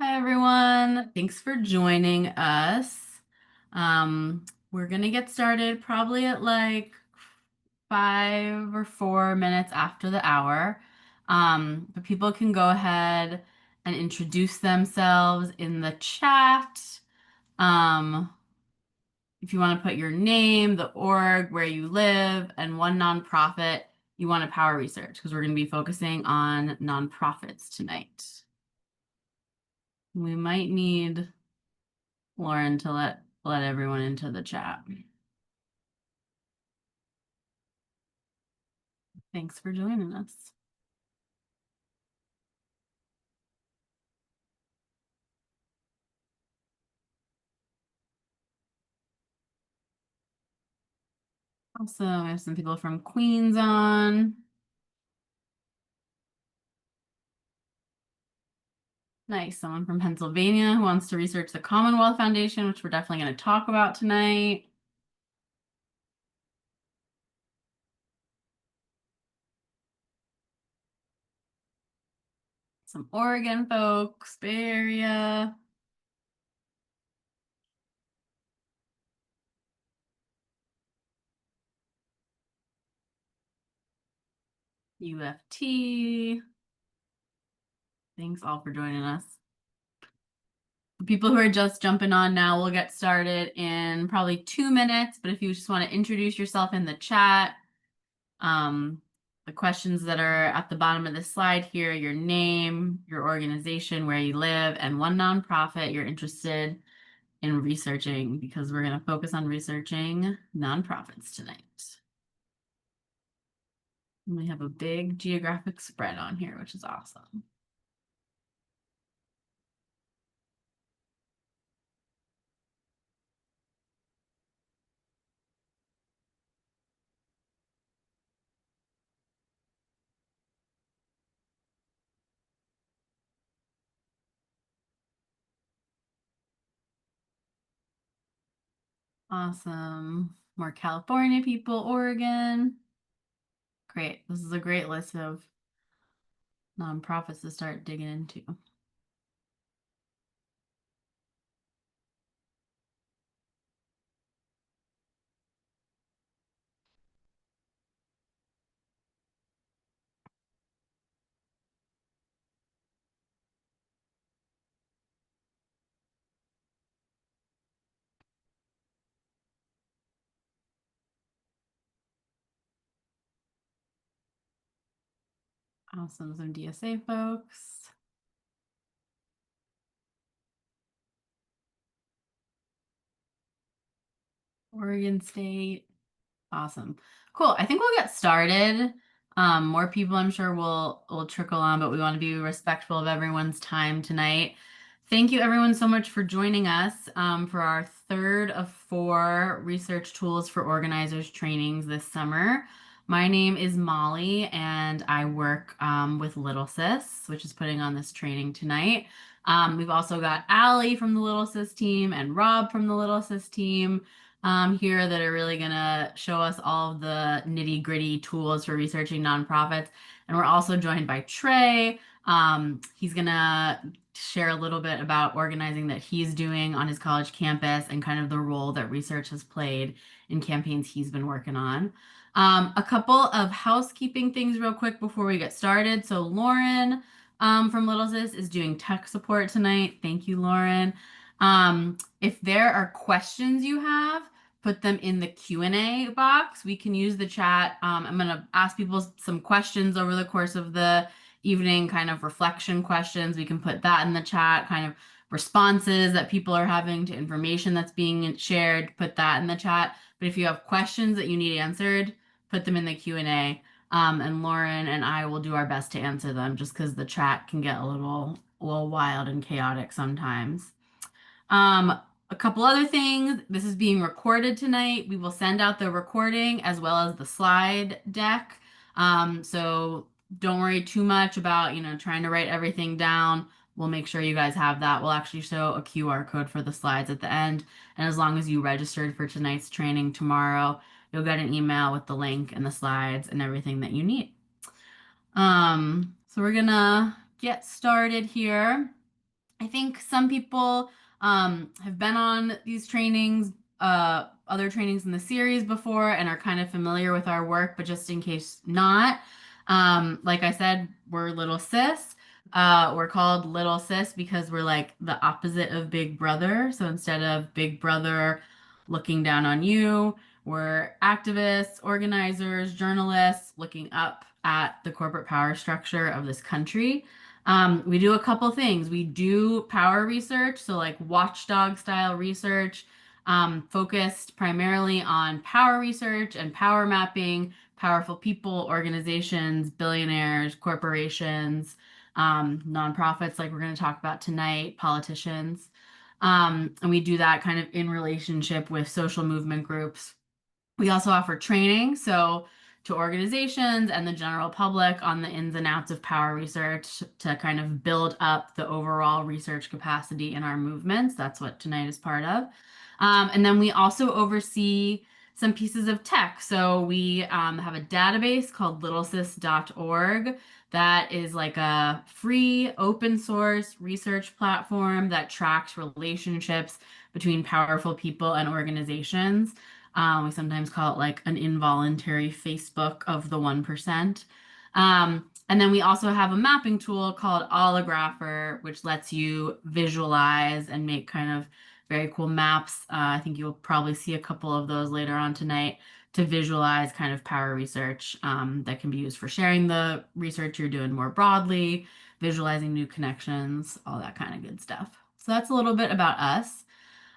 Hi, everyone. Thanks for joining us. We're gonna get started probably at like 5 or 4 minutes after the hour. But people can go ahead and introduce themselves in the chat. Um, if you want to put your name, the org, where you live, and one nonprofit you want to power research, because we're going to be focusing on nonprofits tonight. We might need Lauren to let everyone into the chat. Thanks for joining us. Also, we have some people from Queens on. Nice. Someone from Pennsylvania who wants to research the Commonwealth Foundation, which we're definitely going to talk about tonight. Some Oregon folks, Bay Area. UFT. Thanks all for joining us. People who are just jumping on now, we'll get started in probably 2 minutes. But if you just want to introduce yourself in the chat, the questions that are at the bottom of the slide here, your name, your organization, where you live, and one nonprofit you're interested in researching, because we're going to focus on researching nonprofits tonight. And we have a big geographic spread on here, which is awesome. Awesome. More California people, Oregon. Great. This is a great list of nonprofits to start digging into. Awesome. Some DSA folks. Oregon State. Awesome. Cool. I think we'll get started. More people I'm sure will trickle on, but we want to be respectful of everyone's time tonight. Thank you everyone so much for joining us for our third of 4 research tools for organizers trainings this summer. My name is Molly and I work with Little Sis, which is putting on this training tonight. We've also got Allie from the Little Sis team and Rob from the Little Sis team here that are really going to show us all of the nitty-gritty tools for researching nonprofits. And we're also joined by Trey. He's going to share a little bit about organizing that he's doing on his college campus and kind of the role that research has played in campaigns he's been working on. A couple of housekeeping things real quick before we get started. So Lauren from Little Sis is doing tech support tonight. Thank you, Lauren. If there are questions you have, put them in the Q&A box. We can use the chat. I'm going to ask people some questions over the course of the evening, kind of reflection questions. We can put that in the chat, kind of responses that people are having to information that's being shared, put that in the chat. But if you have questions that you need answered, put them in the Q&A. And Lauren and I will do our best to answer them, just because the chat can get a little wild and chaotic sometimes. A couple other things. This is being recorded tonight. We will send out the recording as well as the slide deck. So don't worry too much about, trying to write everything down. We'll make sure you guys have that. We'll actually show a QR code for the slides at the end. And as long as you registered for tonight's training tomorrow, you'll get an email with the link and the slides and everything that you need. So we're gonna get started here. I think some people have been on these trainings, other trainings in the series before, and are kind of familiar with our work, but just in case not, like I said, we're Little Sis. We're called Little Sis because we're like the opposite of Big Brother. So instead of Big Brother looking down on you, we're activists, organizers, journalists looking up at the corporate power structure of this country. We do a couple things. We do power research, so like watchdog style research, focused primarily on power research and power mapping, powerful people, organizations, billionaires, corporations, nonprofits, like we're going to talk about tonight, politicians. And we do that kind of in relationship with social movement groups. We also offer training, so to organizations and the general public on the ins and outs of power research to kind of build up the overall research capacity in our movements. That's what tonight is part of. And then we also oversee some pieces of tech. So we have a database called littlesys.org that is like a free open source research platform that tracks relationships between powerful people and organizations. We sometimes call it like an involuntary Facebook of the 1%. And then we also have a mapping tool called Allographer, which lets you visualize and make kind of very cool maps. I think you'll probably see a couple of those later on tonight to visualize kind of power research that can be used for sharing the research you're doing more broadly, visualizing new connections, all that kind of good stuff. So that's a little bit about us.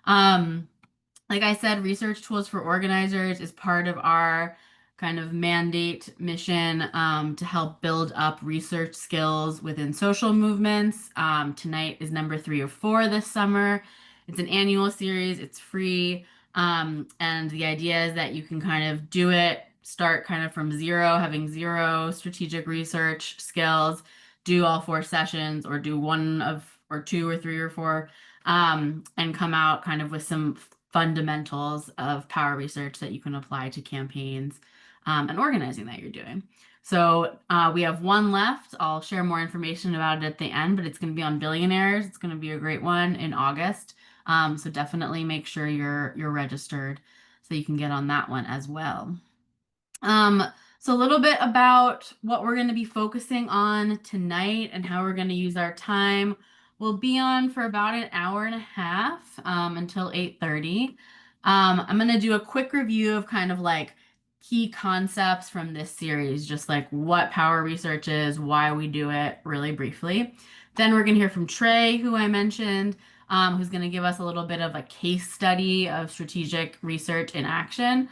Um, like I said, research tools for organizers is part of our kind of mandate mission to help build up research skills within social movements. Tonight is number 3 or 4 this summer. It's an annual series, it's free. And the idea is that you can kind of do it, start kind of from zero, having zero strategic research skills, do all 4 sessions, or do one of, or 2 or 3 or 4, and come out kind of with some fundamentals of power research that you can apply to campaigns and organizing that you're doing. So we have one left. I'll share more information about it at the end, but it's going to be on billionaires. It's going to be a great one in August. So definitely make sure you're registered so you can get on that one as well. Um, so a little bit about what we're going to be focusing on tonight and how we're going to use our time. We'll be on for about an hour and a half until 8:30. I'm going to do a quick review of kind of like key concepts from this series, just like what power research is, why we do it, really briefly. Then we're going to hear from Trey, who I mentioned, who's going to give us a little bit of a case study of strategic research in action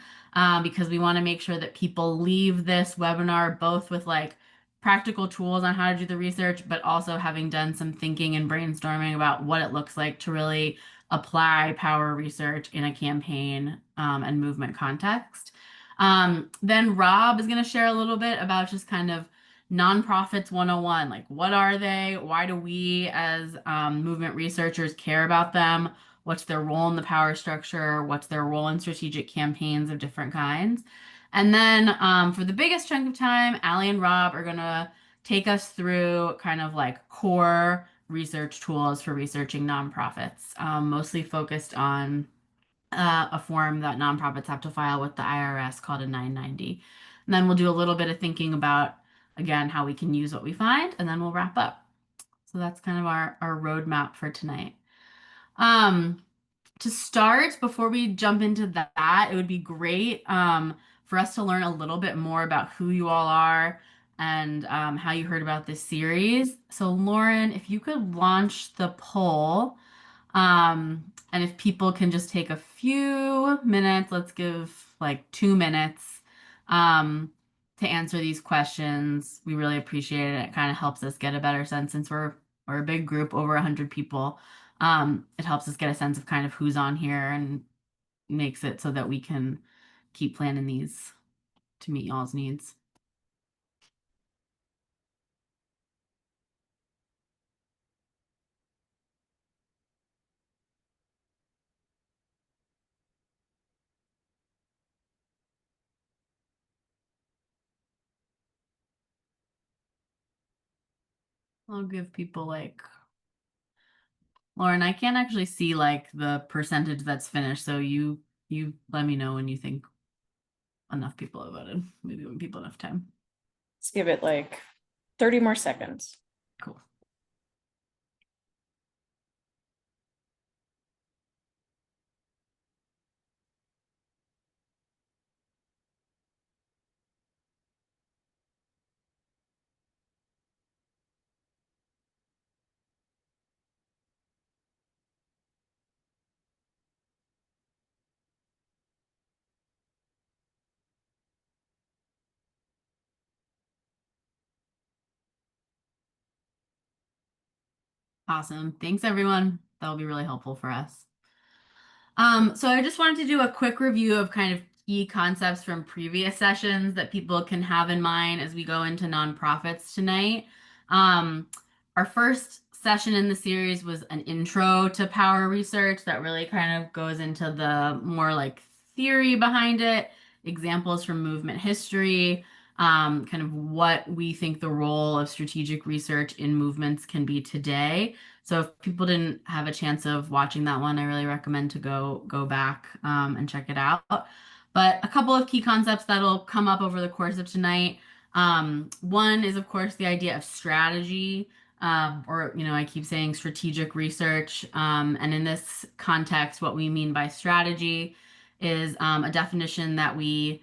because we want to make sure that people leave this webinar both with like practical tools on how to do the research, but also having done some thinking and brainstorming about what it looks like to really apply power research in a campaign and movement context. Then Rob is going to share a little bit about just kind of nonprofits 101, like what are they? Why do we as movement researchers care about them? What's their role in the power structure? What's their role in strategic campaigns of different kinds? And then for the biggest chunk of time, Allie and Rob are going to take us through kind of like core research tools for researching nonprofits, mostly focused on a form that nonprofits have to file with the IRS called a 990. And then we'll do a little bit of thinking about, again, how we can use what we find, and then we'll wrap up. So that's kind of our roadmap for tonight. Um, to start, before we jump into that, it would be great for us to learn a little bit more about who you all are and how you heard about this series. So, Lauren, if you could launch the poll, and if people can just take a few minutes, let's give like 2 minutes to answer these questions. We really appreciate it. It kind of helps us get a better sense since we're a big group, over 100 people. It helps us get a sense of kind of who's on here and makes it so that we can keep planning these to meet y'all's needs. I'll give people like Lauren, I can't actually see like the percentage that's finished, so you let me know when you think enough people have voted. Maybe when people enough time. Let's give it like 30 more seconds. Cool. Awesome. Thanks, everyone. That'll be really helpful for us. So I just wanted to do a quick review of kind of key concepts from previous sessions that people can have in mind as we go into nonprofits tonight. Um, our first session in the series was an intro to power research that really kind of goes into the more like theory behind it, examples from movement history, kind of what we think the role of strategic research in movements can be today. So if people didn't have a chance of watching that one, I really recommend to go back and check it out. But a couple of key concepts that'll come up over the course of tonight. One is, of course, the idea of strategy, or I keep saying strategic research. And in this context, what we mean by strategy is a definition that we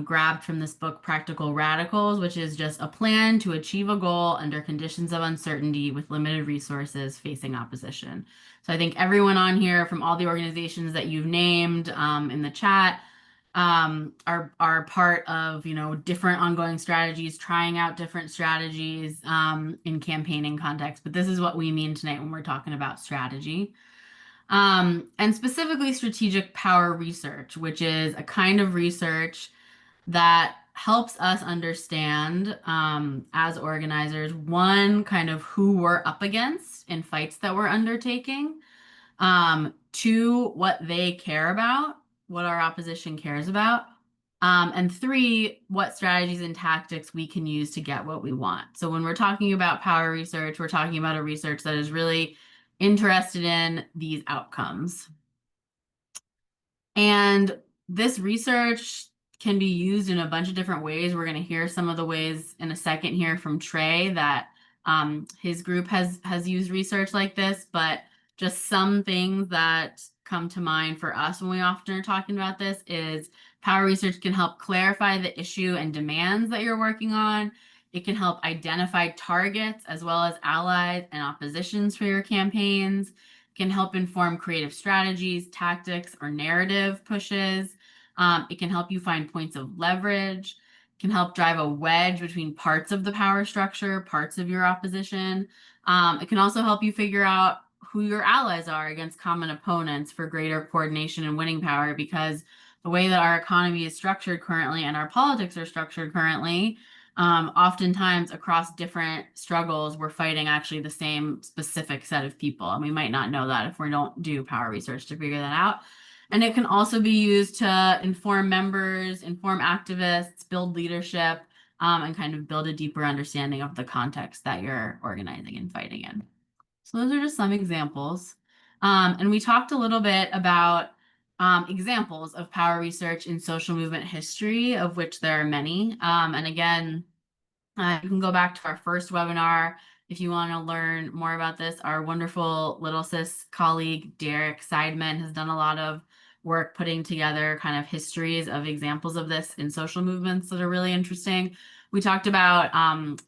grabbed from this book, Practical Radicals, which is just a plan to achieve a goal under conditions of uncertainty with limited resources facing opposition. So I think everyone on here from all the organizations that you've named in the chat are part of different ongoing strategies, trying out different strategies in campaigning context. But this is what we mean tonight when we're talking about strategy. And specifically strategic power research, which is a kind of research that helps us understand as organizers, one, kind of who we're up against in fights that we're undertaking, two, what they care about, what our opposition cares about, and three, what strategies and tactics we can use to get what we want. So when we're talking about power research, we're talking about a research that is really interested in these outcomes. And this research can be used in a bunch of different ways. We're going to hear some of the ways in a second here from Trey that his group has used research like this, but just some things that come to mind for us when we often are talking about this is power research can help clarify the issue and demands that you're working on. It can help identify targets as well as allies and oppositions for your campaigns, can help inform creative strategies, tactics, or narrative pushes. It can help you find points of leverage, can help drive a wedge between parts of the power structure, parts of your opposition. It can also help you figure out who your allies are against common opponents for greater coordination and winning power, because the way that our economy is structured currently and our politics are structured currently, oftentimes across different struggles, we're fighting actually the same specific set of people. And we might not know that if we don't do power research to figure that out. And it can also be used to inform members, inform activists, build leadership, and kind of build a deeper understanding of the context that you're organizing and fighting in. So those are just some examples. And we talked a little bit about examples of power research in social movement history, of which there are many. And again, you can go back to our first webinar if you want to learn more about this. Our wonderful Little Sis colleague, Derek Seidman, has done a lot of work putting together kind of histories of examples of this in social movements that are really interesting. We talked about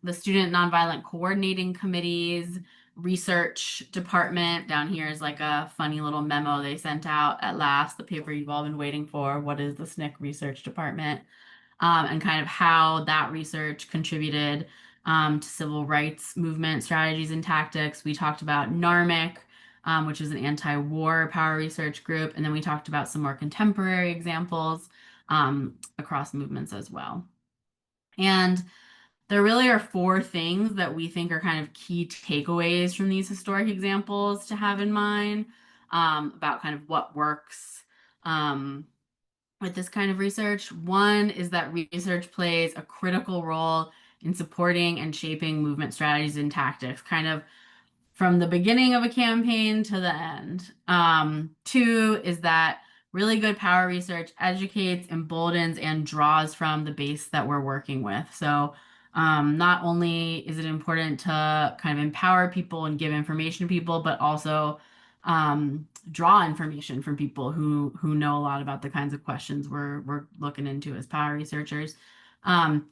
the Student Nonviolent Coordinating Committee's research department. Down here is like a funny little memo they sent out at last, the paper you've all been waiting for. What is the SNCC research department? And kind of how that research contributed to civil rights movement strategies and tactics. We talked about NARMIC, which is an anti-war power research group. And then we talked about some more contemporary examples across movements as well. And there really are four things that we think are kind of key takeaways from these historic examples to have in mind about kind of what works with this kind of research. One is that research plays a critical role in supporting and shaping movement strategies and tactics, kind of from the beginning of a campaign to the end. Two is that really good power research educates, emboldens, and draws from the base that we're working with. So, not only is it important to kind of empower people and give information to people, but also draw information from people who know a lot about the kinds of questions we're looking into as power researchers.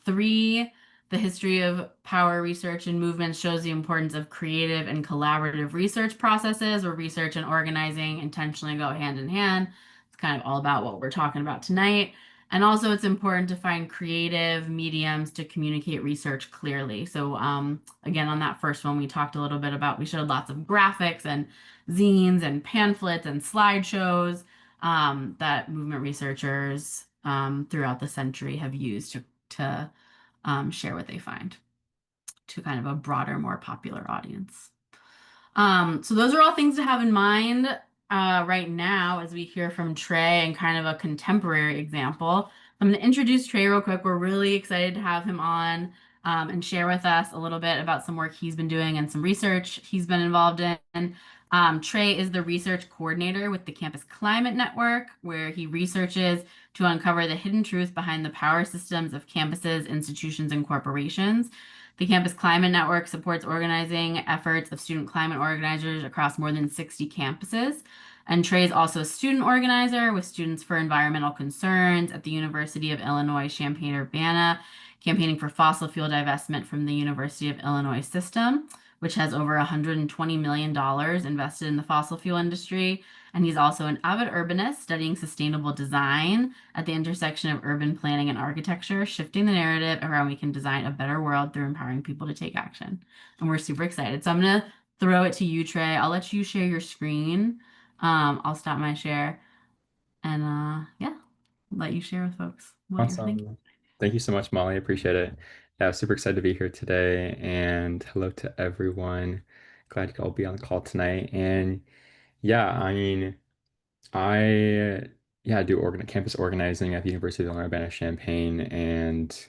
Three, the history of power research and movements shows the importance of creative and collaborative research processes where research and organizing intentionally go hand in hand. It's kind of all about what we're talking about tonight. And also, it's important to find creative mediums to communicate research clearly. So, again, on that first one, we talked a little bit about, we showed lots of graphics and zines and pamphlets and slideshows that movement researchers throughout the century have used to share what they find to kind of a broader, more popular audience. So those are all things to have in mind right now as we hear from Trey and kind of a contemporary example. I'm going to introduce Trey real quick. We're really excited to have him on and share with us a little bit about some work he's been doing and some research he's been involved in. Trey is the research coordinator with the Campus Climate Network, where he researches to uncover the hidden truth behind the power systems of campuses, institutions, and corporations. The Campus Climate Network supports organizing efforts of student climate organizers across more than 60 campuses. And Trey is also a student organizer with Students for Environmental Concerns at the University of Illinois Champaign-Urbana, campaigning for fossil fuel divestment from the University of Illinois system, which has over $120 million invested in the fossil fuel industry. And he's also an avid urbanist studying sustainable design at the intersection of urban planning and architecture, shifting the narrative around we can design a better world through empowering people to take action. And we're super excited. So I'm going to throw it to you, Trey. I'll let you share your screen. I'll stop my share and yeah, let you share with folks what you're thinking. Awesome. Thank you so much, Molly. I appreciate it. Yeah, super excited to be here today. And hello to everyone. Glad you could all be on the call tonight. And yeah, I mean, I yeah, I do campus organizing at the University of Illinois Urbana-Champaign, and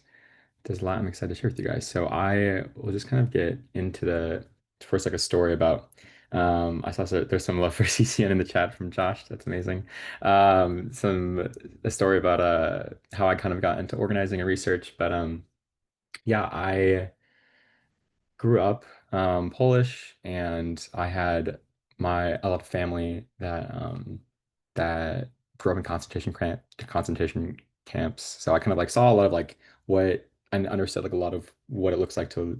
there's a lot I'm excited to share with you guys. So I will just kind of get into the first like a story about I saw there's some love for CCN in the chat from Josh. That's amazing. Some a story about how I kind of got into organizing and research. But yeah, I grew up Polish, and I had a lot of family that grew up in concentration camps. So I kind of like saw a lot of like what and understood like a lot of what it looks like to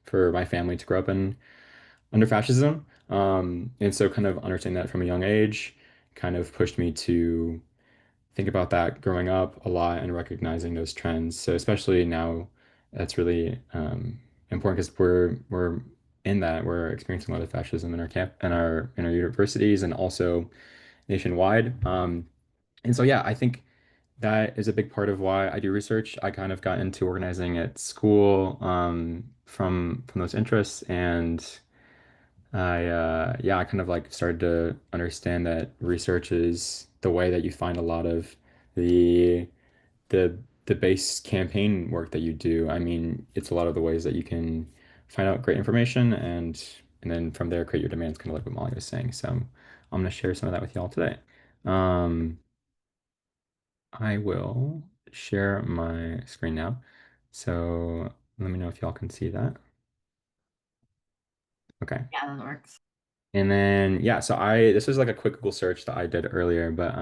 for my family to grow up in under fascism. And so kind of understanding that from a young age kind of pushed me to think about that growing up a lot and recognizing those trends. So especially now, that's really important because we're in that we're experiencing a lot of fascism in our camp in our universities and also nationwide. And so yeah, I think that is a big part of why I do research. I kind of got into organizing at school from those interests, and I kind of like started to understand that research is the way that you find a lot of the the the base campaign work that you do. I mean, it's a lot of the ways that you can find out great information and then from there create your demands, kind of like what Molly was saying. So I'm going to share some of that with y'all today. Um, I will share my screen now. So let me know if y'all can see that. Okay. Yeah, that works. And then yeah, so I this was like a quick Google search that I did earlier, but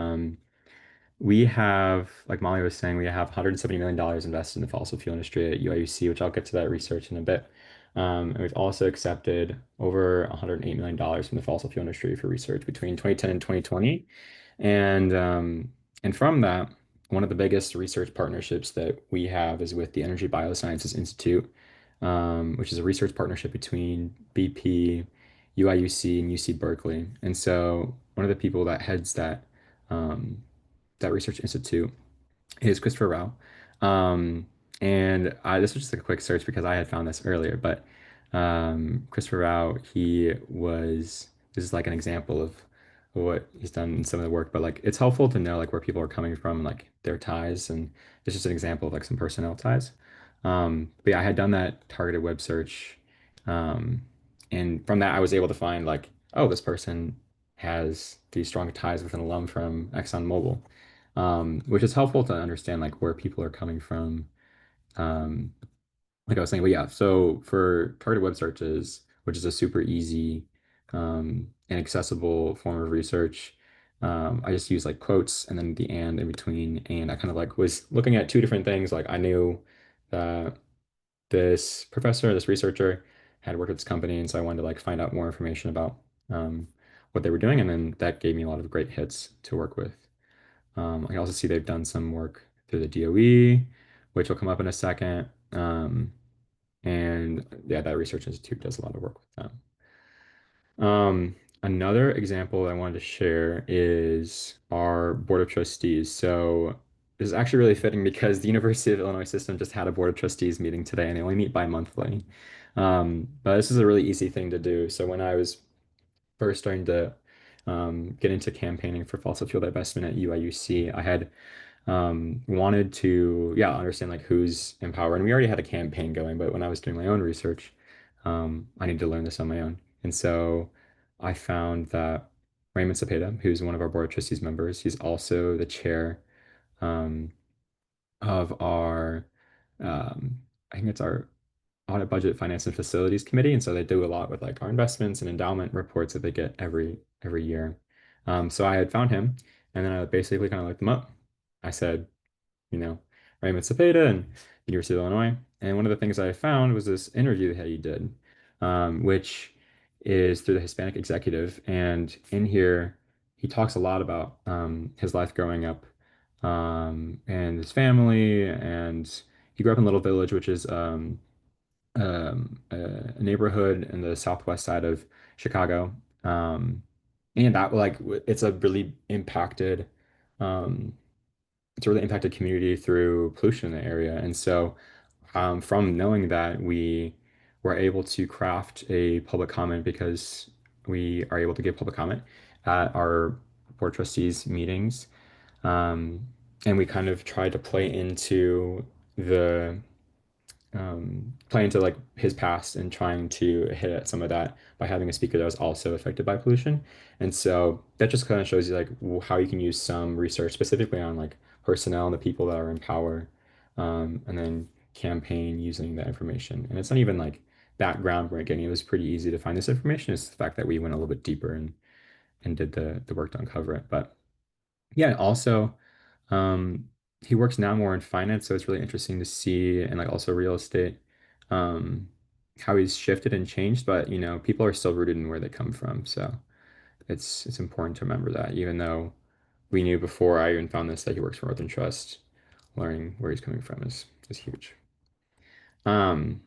we have, like Molly was saying, we have $170 million invested in the fossil fuel industry at UIUC, which I'll get to that research in a bit. And we've also accepted over $108 million from the fossil fuel industry for research between 2010 and 2020. And from that, one of the biggest research partnerships that we have is with the Energy Biosciences Institute, which is a research partnership between BP, UIUC, and UC Berkeley. And so one of the people that heads um, that research institute is Christopher Rao. Um, and this was just like a quick search because I had found this earlier, but Christopher Rao, this is like an example of what he's done in some of the work, but like it's helpful to know like where people are coming from, like their ties, and it's just an example of like some personnel ties. But yeah, I had done that targeted web search um, And from that, I was able to find like, oh, this person has these strong ties with an alum from ExxonMobil, which is helpful to understand like where people are coming from. Um, like I was saying, but yeah, so for targeted web searches, which is a super easy and accessible form of research, I just use like quotes and then the and in between. And I kind of like was looking at two different things. Like I knew that this professor, this researcher had worked at this company, and so I wanted to like find out more information about um, what they were doing, and then that gave me a lot of great hits to work with. I also see they've done some work through the DOE, which will come up in a second. And yeah, that research institute does a lot of work with them. Another example I wanted to share is our board of trustees. So this is actually really fitting because the University of Illinois system just had a board of trustees meeting today, and they only meet bi-monthly. But this is a really easy thing to do. So when I was first starting to get into campaigning for fossil fuel divestment at UIUC, I had wanted to, yeah, understand like who's in power. And we already had a campaign going, but when I was doing my own research, I needed to learn this on my own. And so I found that Raymond Cepeda, who's one of our board of trustees members, he's also the chair um, of our, I think it's our audit budget finance and facilities committee. And so they do a lot with like our investments and endowment reports that they get every year. So I had found him and then I basically kind of looked him up. I said, you know, Raymond Cepeda and University of Illinois. And one of the things I found was this interview that he did, which is through the Hispanic Executive. And in here, he talks a lot about his life growing up and his family. And he grew up in Little Village, which is a neighborhood in the southwest side of Chicago. And that it's a really impacted um, it's a really impacted community through pollution in the area. And so, from knowing that, we were able to craft a public comment because we are able to give public comment at our board trustees meetings. Um, and we kind of tried to play into the playing to like his past and trying to hit at some of that by having a speaker that was also affected by pollution. And so that just kind of shows you like how you can use some research specifically on like personnel and the people that are in power, and then campaign using that information. And it's not even like that groundbreaking. It was pretty easy to find this information. It's the fact that we went a little bit deeper and did the work to uncover it. But yeah, also. Um, he works now more in finance, so it's really interesting to see, and like also real estate, um, how he's shifted and changed. But people are still rooted in where they come from, so it's important to remember that. Even though we knew before I even found this that he works for Northern Trust, learning where he's coming from is huge. Um,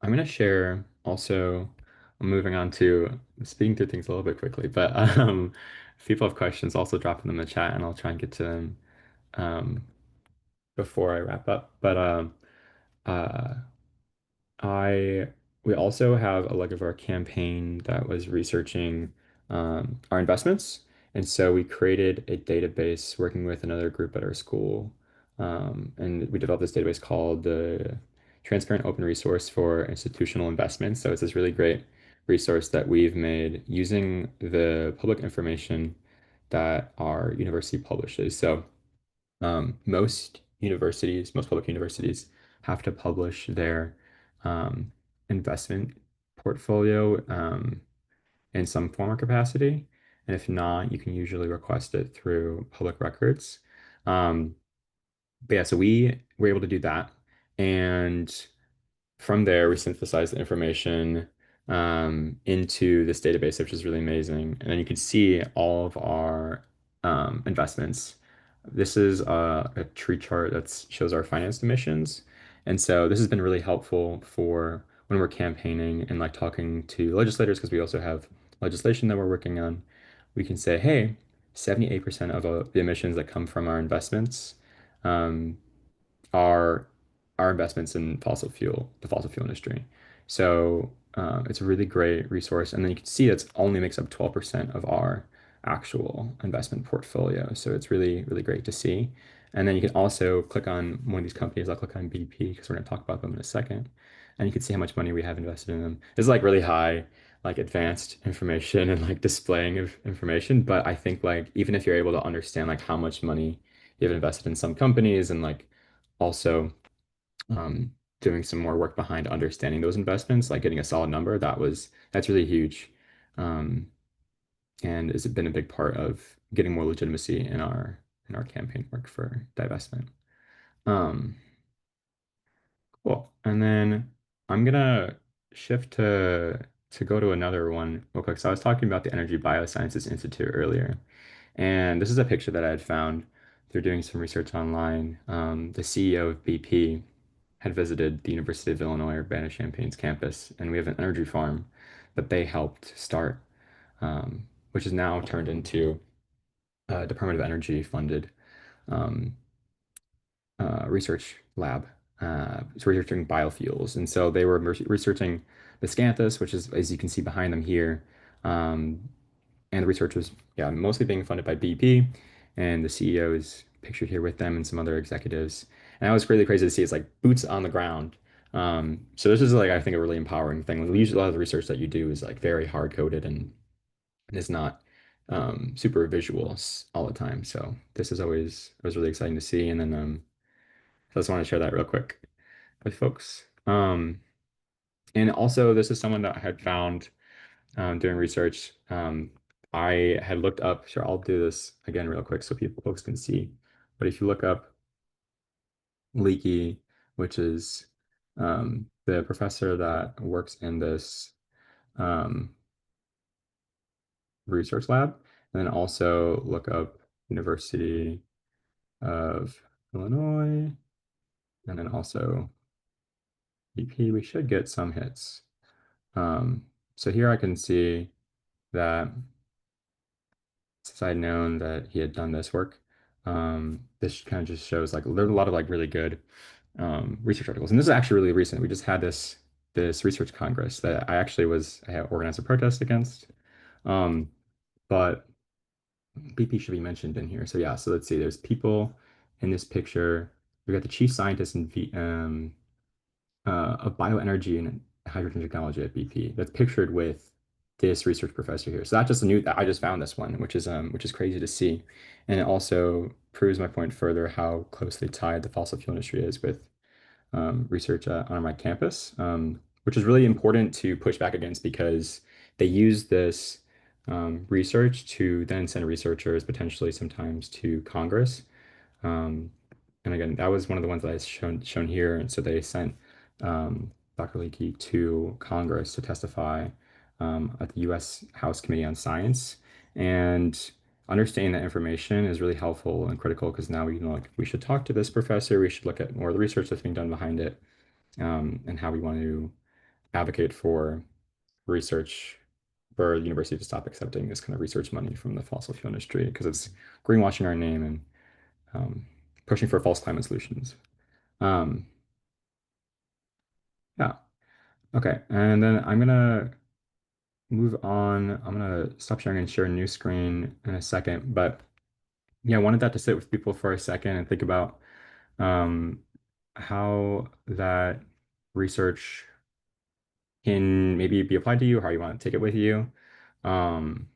I'm gonna share also. Moving on to speaking through things a little bit quickly, but if people have questions, also drop them in the chat, and I'll try and get to them. Um, Before I wrap up. But uh, I we also have a leg of our campaign that was researching our investments, and so we created a database working with another group at our school, and we developed this database called the Transparent Open Resource for Institutional Investments. So it's this really great resource that we've made using the public information that our university publishes. So most public universities have to publish their um, investment portfolio in some form or capacity. And if not, you can usually request it through public records. Um, but yeah, so we were able to do that. And from there, we synthesize the information into this database, which is really amazing. And then you can see all of our investments. This is a tree chart that shows our financed emissions. And so this has been really helpful for when we're campaigning and like talking to legislators, because we also have legislation that we're working on. We can say, hey, 78% of the emissions that come from our investments um, are our investments in the fossil fuel industry. So it's a really great resource. And then you can see it's only makes up 12% of our actual investment portfolio. So it's really, really great to see. And then you can also click on one of these companies. I'll click on BP because we're going to talk about them in a second. And you can see how much money we have invested in them. It's like really high, like advanced information and like displaying of information. But I think like even if you're able to understand like how much money you have invested in some companies and like also um, doing some more work behind understanding those investments, like getting a solid number, that's really huge. Um, and has been a big part of getting more legitimacy in our campaign work for divestment. Um, cool. And then I'm gonna shift to go to another one real quick. So I was talking about the Energy Biosciences Institute earlier, and this is a picture that I had found through doing some research online. The CEO of BP had visited the University of Illinois Urbana-Champaign's campus, and we have an energy farm that they helped start, which is now turned into a Department of Energy funded um, research lab. So researching biofuels. And so they were researching the Scanthus, which is, as you can see behind them here. Um, and the research was, yeah, mostly being funded by BP. And the CEO is pictured here with them and some other executives. And that was really crazy to see. It's like boots on the ground. So this is like, I think, a really empowering thing. Usually a lot of the research that you do is like very hard coded and is not super visual all the time. So this is always, it was really exciting to see. And then so I just want to share that real quick with folks. And also, this is someone that I had found doing research. I had looked up, sure, I'll do this again real quick so people folks can see. But if you look up Leaky, which is the professor that works in this um, research lab, and then also look up University of Illinois, and then also BP, we should get some hits. So here I can see that since I'd known that he had done this work, this kind of just shows like there's a lot of like really good research articles. And this is actually really recent. We just had this research congress that I had organized a protest against. Um, but BP should be mentioned in here. So yeah, so let's see. There's people in this picture. We got the chief scientist of bioenergy and hydrogen technology at BP that's pictured with this research professor here. So that's just a new, I just found this one, which is crazy to see. And it also proves my point further how closely tied the fossil fuel industry is with research on my campus, which is really important to push back against because they use this research to then send researchers potentially sometimes to Congress. Um, and again, that was one of the ones that I shown here. And so they sent Dr. Leakey to Congress to testify at the U.S. House Committee on Science. And understanding that information is really helpful and critical because now we know like we should talk to this professor. We should look at more of the research that's being done behind it, and how we want to advocate for research for the university to stop accepting this kind of research money from the fossil fuel industry because it's greenwashing our name and pushing for false climate solutions. Um, yeah. Okay. And then I'm gonna move on. I'm gonna stop sharing and share a new screen in a second. But yeah, I wanted that to sit with people for a second and think about um, how that research can maybe be applied to you, how you want to take it with you. Um,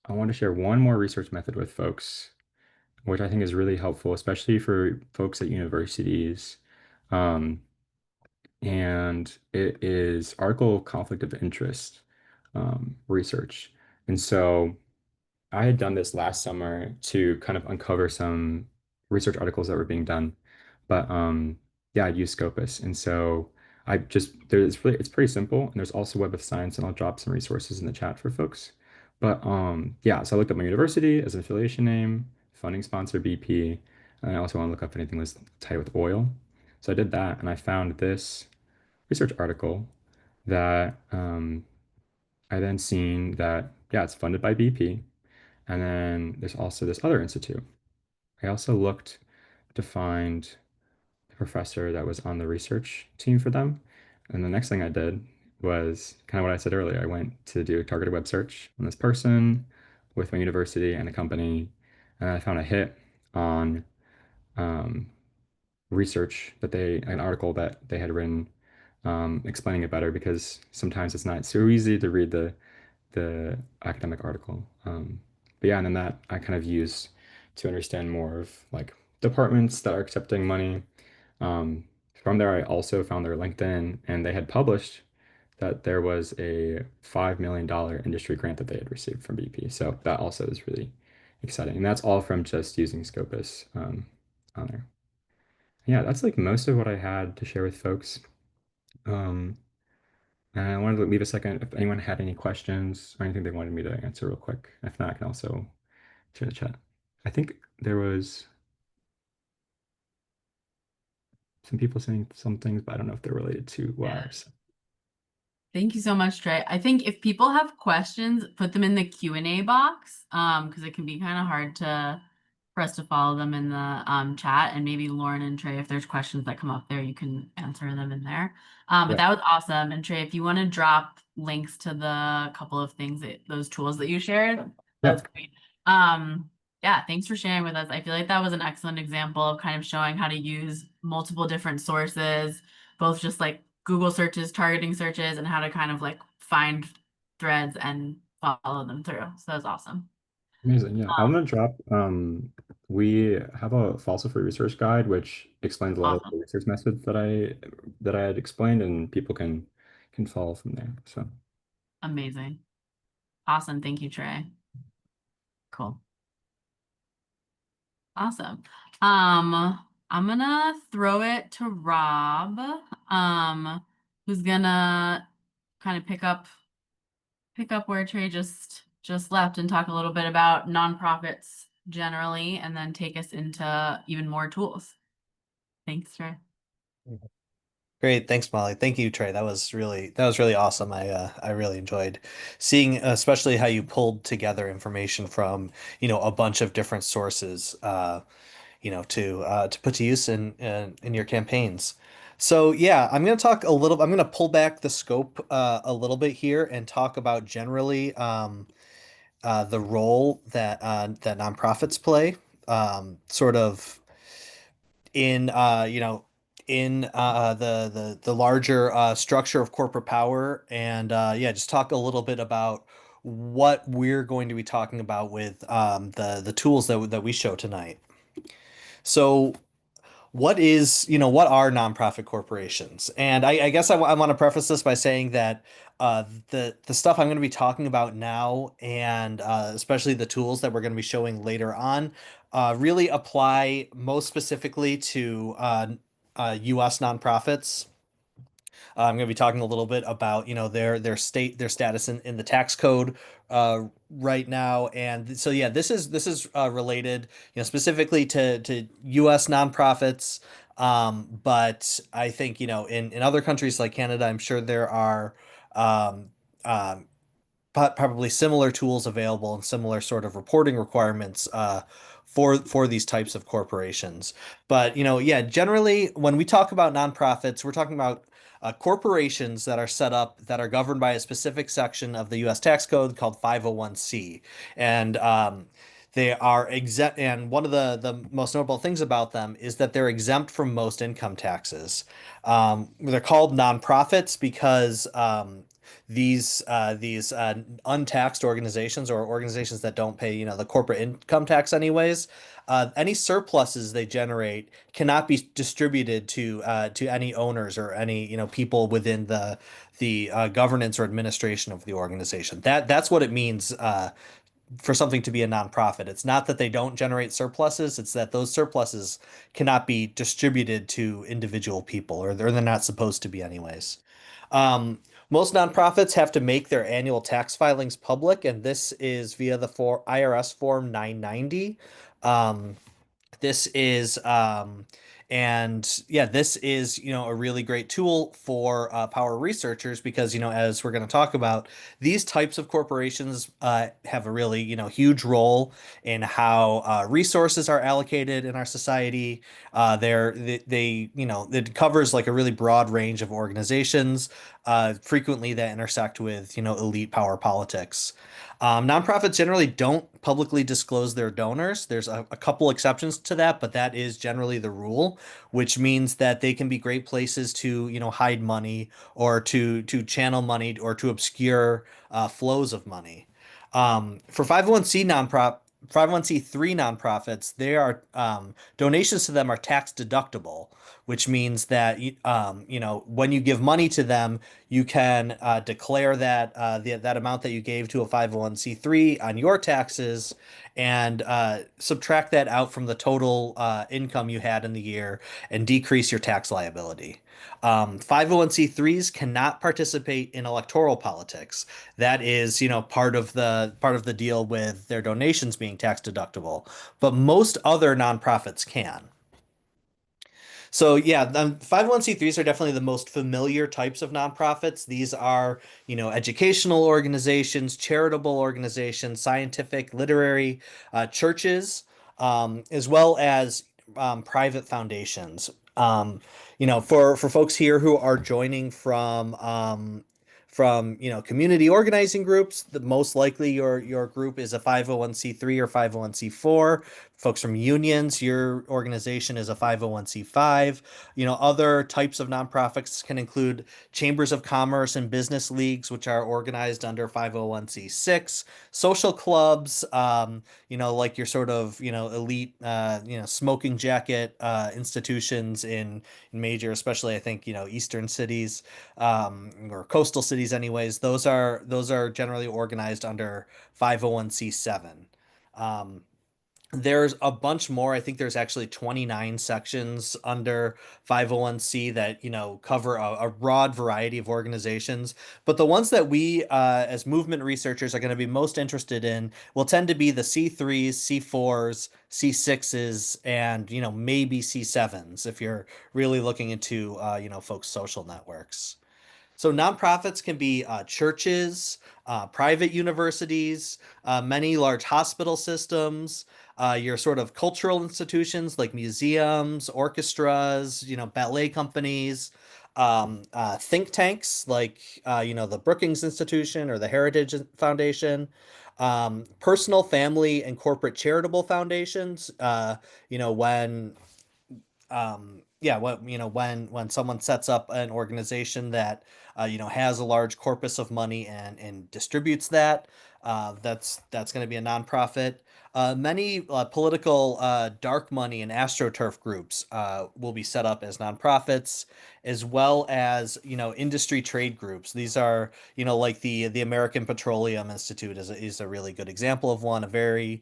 I want to share one more research method with folks, which I think is really helpful, especially for folks at universities. Um, and it is article conflict of interest research. And so I had done this last summer to kind of uncover some research articles that were being done. But yeah, I use Scopus. And so it's pretty simple. And there's also Web of Science, and I'll drop some resources in the chat for folks. But yeah, so I looked up my university as an affiliation name, funding sponsor BP, and I also want to look up if anything was tied with oil. So I did that and I found this research article that I then seen that, yeah, it's funded by BP. And then there's also this other institute. I also looked to find the professor that was on the research team for them. And the next thing I did was kind of what I said earlier. I went to do a targeted web search on this person with my university and a company. And I found a hit on um, research that an article that they had written, explaining it better because sometimes it's not so easy to read the academic article. But yeah, and then that I kind of use to understand more of like departments that are accepting money. From there, I also found their LinkedIn, and they had published that there was a $5 million industry grant that they had received from BP. So that also is really exciting, and that's all from just using Scopus on there. Yeah, that's like most of what I had to share with folks. Um, and I wanted to leave a second if anyone had any questions or anything they wanted me to answer real quick. If not, I can also share the chat. I think there was some people saying some things, but I don't know if they're related to what I was saying. Thank you so much, Trey. I think if people have questions, put them in the Q&A box, because it can be kind of hard for us to follow them in the chat. And maybe Lauren and Trey, if there's questions that come up there, you can answer them in there. But Yeah, that was awesome. And Trey, if you want to drop links to the couple of things those tools that you shared, that yeah, was great. Yeah, thanks for sharing with us. I feel like that was an excellent example of kind of showing how to use multiple different sources, both just like Google searches, targeting searches, and how to kind of like find threads and follow them through. So that was awesome. amazing. Yeah, I'm Um, gonna drop. We have a fossil free research guide which explains a lot of the awesome. research methods that I had explained, and people can follow from there. So Amazing. Awesome. Thank you, Trey. Cool. Awesome. I'm gonna throw it to Rob, who's gonna kind of pick up where Trey just left and talk a little bit about nonprofits generally, and then take us into even more tools. Thanks, Trey. Great, thanks, Molly. Thank you, Trey. That was really awesome. I really enjoyed seeing, especially how you pulled together information from, a bunch of different sources, to put to use in your campaigns. So yeah, I'm going to pull back the scope a little bit here and talk about generally the role that nonprofits play, sort of in the larger structure of corporate power, and yeah, just talk a little bit about what we're going to be talking about with the tools that we show tonight. So what are nonprofit corporations? And I guess I want to preface this by saying that the stuff I'm going to be talking about now, and especially the tools that we're going to be showing later on, really apply most specifically to U.S. nonprofits. I'm going to be talking a little bit about, their status in the tax code right now, and so yeah, this is related, specifically to U.S. nonprofits. But I think, in other countries like Canada, I'm sure there are um, um, probably similar tools available and similar sort of reporting requirements for these types of corporations. But yeah, generally when we talk about nonprofits, we're talking about corporations that are set up that are governed by a specific section of the U.S. tax code called 501c, and they are exempt. And one of the most notable things about them is that they're exempt from most income taxes. They're called nonprofits because these untaxed organizations, or organizations that don't pay, the corporate income tax anyways, any surpluses they generate cannot be distributed to any owners or any, people within the governance or administration of the organization. That's what it means for something to be a nonprofit. It's not that they don't generate surpluses, it's that those surpluses cannot be distributed to individual people, or they're not supposed to be anyways. Most nonprofits have to make their annual tax filings public, and this is via the IRS Form 990. This is And yeah, this is, a really great tool for power researchers because, as we're going to talk about, these types of corporations have a really, huge role in how resources are allocated in our society. It covers like a really broad range of organizations, frequently that intersect with, elite power politics. Nonprofits generally don't publicly disclose their donors. There's a couple exceptions to that, but that is generally the rule, which means that they can be great places to, hide money or to channel money or to obscure flows of money. For 501c3 nonprofits, they are donations to them are tax deductible, which means that when you give money to them, you can declare that that amount that you gave to a 501c3 on your taxes and subtract that out from the total income you had in the year and decrease your tax liability. 501c3s cannot participate in electoral politics. That is, part of the deal with their donations being tax deductible. But most other nonprofits can. So yeah, 501c3s are definitely the most familiar types of nonprofits. These are, educational organizations, charitable organizations, scientific, literary, churches, as well as private foundations. For folks here who are joining from community organizing groups, the most likely your group is a 501c3 or 501c4. Folks from unions, your organization is a 501c5. Other types of nonprofits can include chambers of commerce and business leagues, which are organized under 501c6, social clubs, like your sort of, elite, smoking jacket institutions in major, especially I think, eastern cities, or coastal cities anyways. Those are generally organized under 501c7. There's a bunch more. I think there's actually 29 sections under 501c that, cover a broad variety of organizations. But the ones that we, as movement researchers, are going to be most interested in will tend to be the C3s, C4s, C6s, and, maybe C7s if you're really looking into, folks' social networks. So nonprofits can be churches, private universities, many large hospital systems, your sort of cultural institutions like museums, orchestras, ballet companies, think tanks like the Brookings Institution or the Heritage Foundation, personal, family, and corporate charitable foundations. When when someone sets up an organization that has a large corpus of money and distributes that, that's going to be a nonprofit. Many political dark money and astroturf groups will be set up as nonprofits, as well as industry trade groups. These are like the American Petroleum Institute is a really good example of one, a very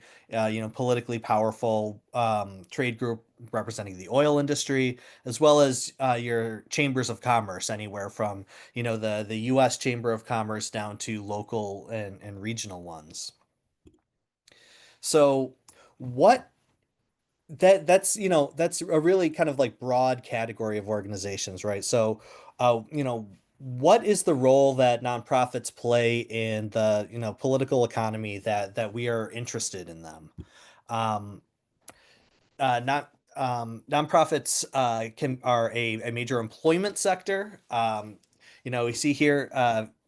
politically powerful trade group representing the oil industry, as well as your chambers of commerce, anywhere from the U.S. Chamber of Commerce down to local and regional ones. So what that's a really kind of like broad category of organizations, right? So what is the role that nonprofits play in the political economy that we are interested in them? Um, not Nonprofits can are a major employment sector. We see here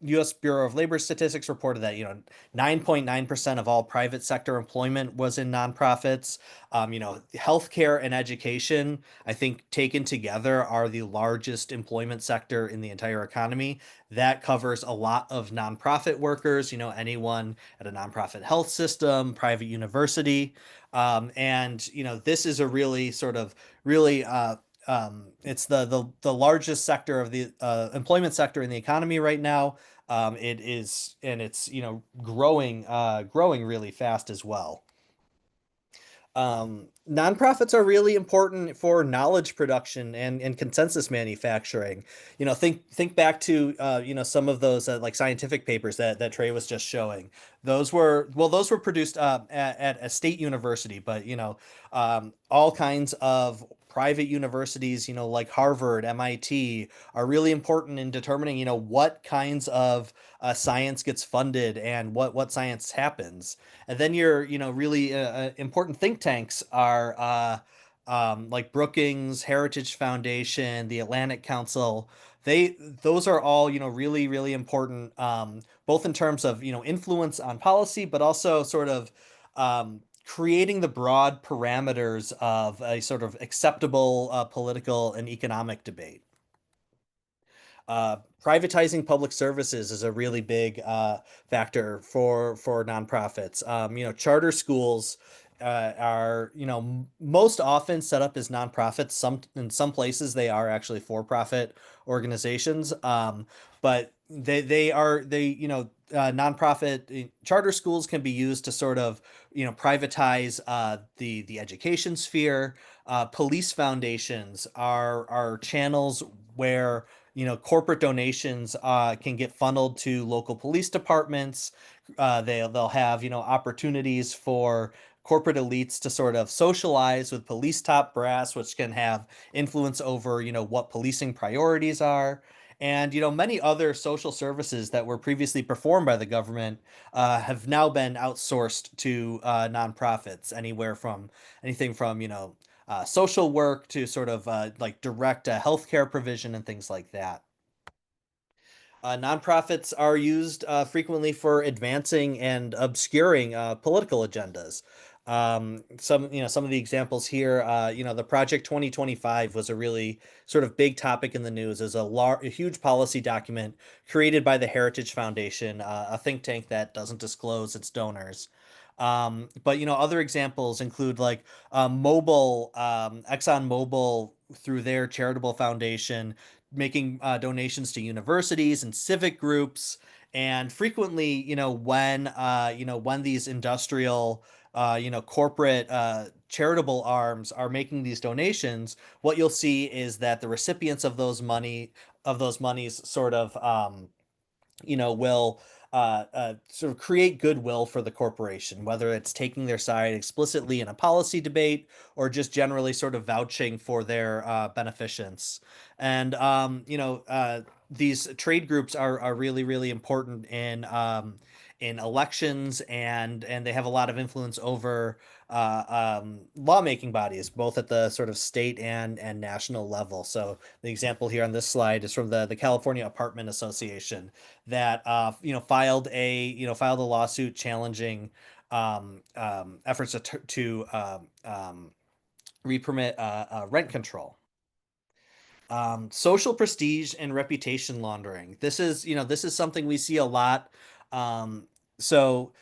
U.S. Bureau of Labor Statistics reported that 9.9% of all private sector employment was in nonprofits. Healthcare and education, I think taken together, are the largest employment sector in the entire economy. That covers a lot of nonprofit workers, anyone at a nonprofit health system, private university. And this is a really sort of really it's the largest sector of the employment sector in the economy right now. It is, and it's growing really fast as well. Nonprofits are really important for knowledge production and consensus manufacturing. Think back to some of those like scientific papers that Trey was just showing. Those were produced at a state university, but all kinds of private universities, like Harvard, MIT, are really important in determining, what kinds of science gets funded and what science happens. And then your, really important think tanks are like Brookings, Heritage Foundation, the Atlantic Council. Those are all, really, really important, both in terms of, influence on policy, but also sort of creating the broad parameters of a sort of acceptable political and economic debate. Privatizing public services is a really big factor for nonprofits. Charter schools are most often set up as nonprofits. In some places they are actually for-profit organizations, but nonprofit charter schools can be used to sort of privatize the education sphere. Police foundations are channels where corporate donations can get funneled to local police departments. They'll have opportunities for corporate elites to sort of socialize with police top brass, which can have influence over what policing priorities are. And many other social services that were previously performed by the government have now been outsourced to nonprofits, anything from social work to sort of like direct healthcare provision and things like that. Nonprofits are used frequently for advancing and obscuring political agendas. Some of the examples here, the Project 2025 was a really sort of big topic in the news as a huge policy document created by the Heritage Foundation, a think tank that doesn't disclose its donors. But other examples include like ExxonMobil through their charitable foundation making donations to universities and civic groups. And frequently, when these industrial, corporate charitable arms are making these donations, what you'll see is that the recipients of those monies sort of will sort of create goodwill for the corporation, whether it's taking their side explicitly in a policy debate or just generally sort of vouching for their beneficence. And these trade groups are really, really important in elections, and they have a lot of influence over lawmaking bodies, both at the sort of state and national level. So the example here on this slide is from the California Apartment Association that filed a lawsuit challenging efforts to re-permit rent control. Social prestige and reputation laundering. This is something we see a lot. So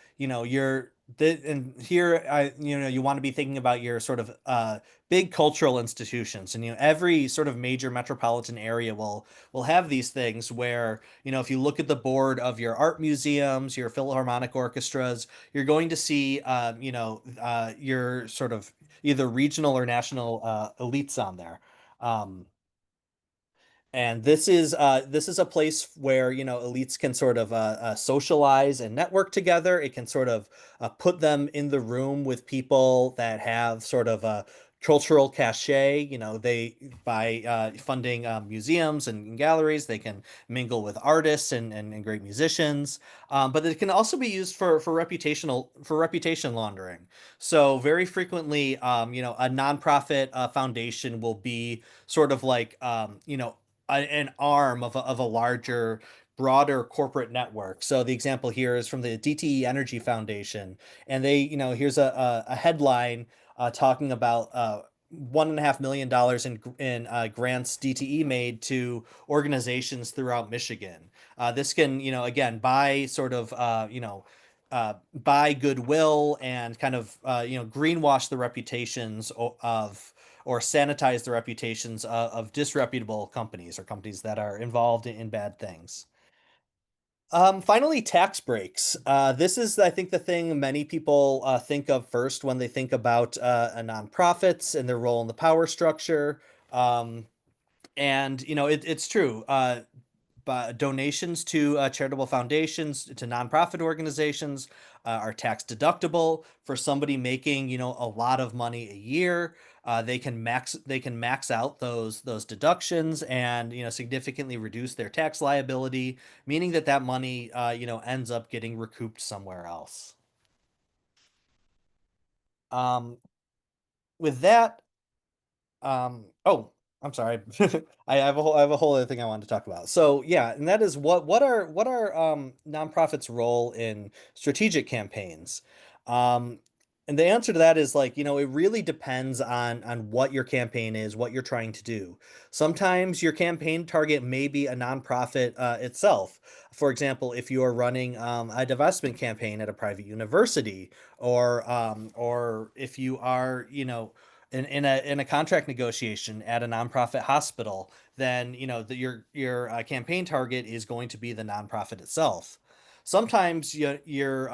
and here you want to be thinking about your sort of big cultural institutions, and every sort of major metropolitan area will have these things where if you look at the board of your art museums, your philharmonic orchestras, you're going to see your sort of either regional or national elites on there. And this is a place where elites can sort of socialize and network together. It can sort of put them in the room with people that have sort of a cultural cachet. They by funding museums and galleries, they can mingle with artists and great musicians. But it can also be used for reputation laundering. So very frequently, a nonprofit foundation will be sort of like an arm of a larger, broader corporate network. So the example here is from the DTE Energy Foundation, and here's a headline talking about $1.5 million in grants DTE made to organizations throughout Michigan. This can again buy sort of buy goodwill and kind of greenwash the reputations of or sanitize the reputations of disreputable companies or companies that are involved in bad things. Finally, tax breaks. This is, I think, the thing many people think of first when they think about nonprofits and their role in the power structure. And it's true. donations to charitable foundations, to nonprofit organizations, are tax deductible. For somebody making, a lot of money a year, they can max out those deductions and, significantly reduce their tax liability, meaning that money, ends up getting recouped somewhere else. Um, with that, oh, I'm sorry. I have a whole other thing I wanted to talk about. So yeah, and that is what are nonprofits' role in strategic campaigns? Um, and the answer to that is, like, it really depends on what your campaign is, what you're trying to do. Sometimes your campaign target may be a nonprofit itself. For example, if you are running a divestment campaign at a private university, or if you are, in a contract negotiation at a nonprofit hospital, then your campaign target is going to be the nonprofit itself. Sometimes your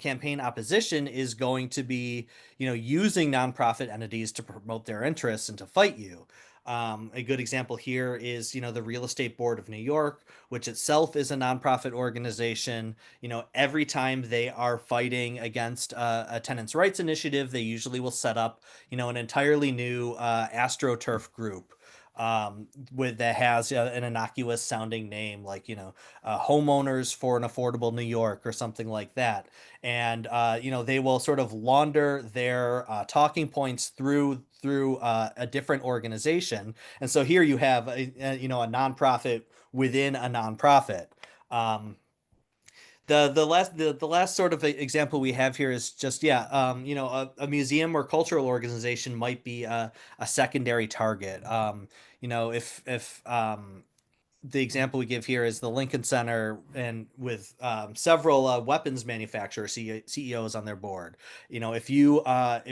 campaign opposition is going to be, using nonprofit entities to promote their interests and to fight you. A good example here is, the Real Estate Board of New York, which itself is a nonprofit organization. Every time they are fighting against a tenants' rights initiative, they usually will set up, an entirely new AstroTurf group, with that has an innocuous sounding name, like, homeowners for an affordable New York or something like that. And they will sort of launder their talking points through a different organization. And so here you have a nonprofit within a nonprofit. Um, the last sort of example we have here is just, yeah, a museum or cultural organization might be a secondary target. If the example we give here is the Lincoln Center, and with several weapons manufacturer CEOs on their board. If you are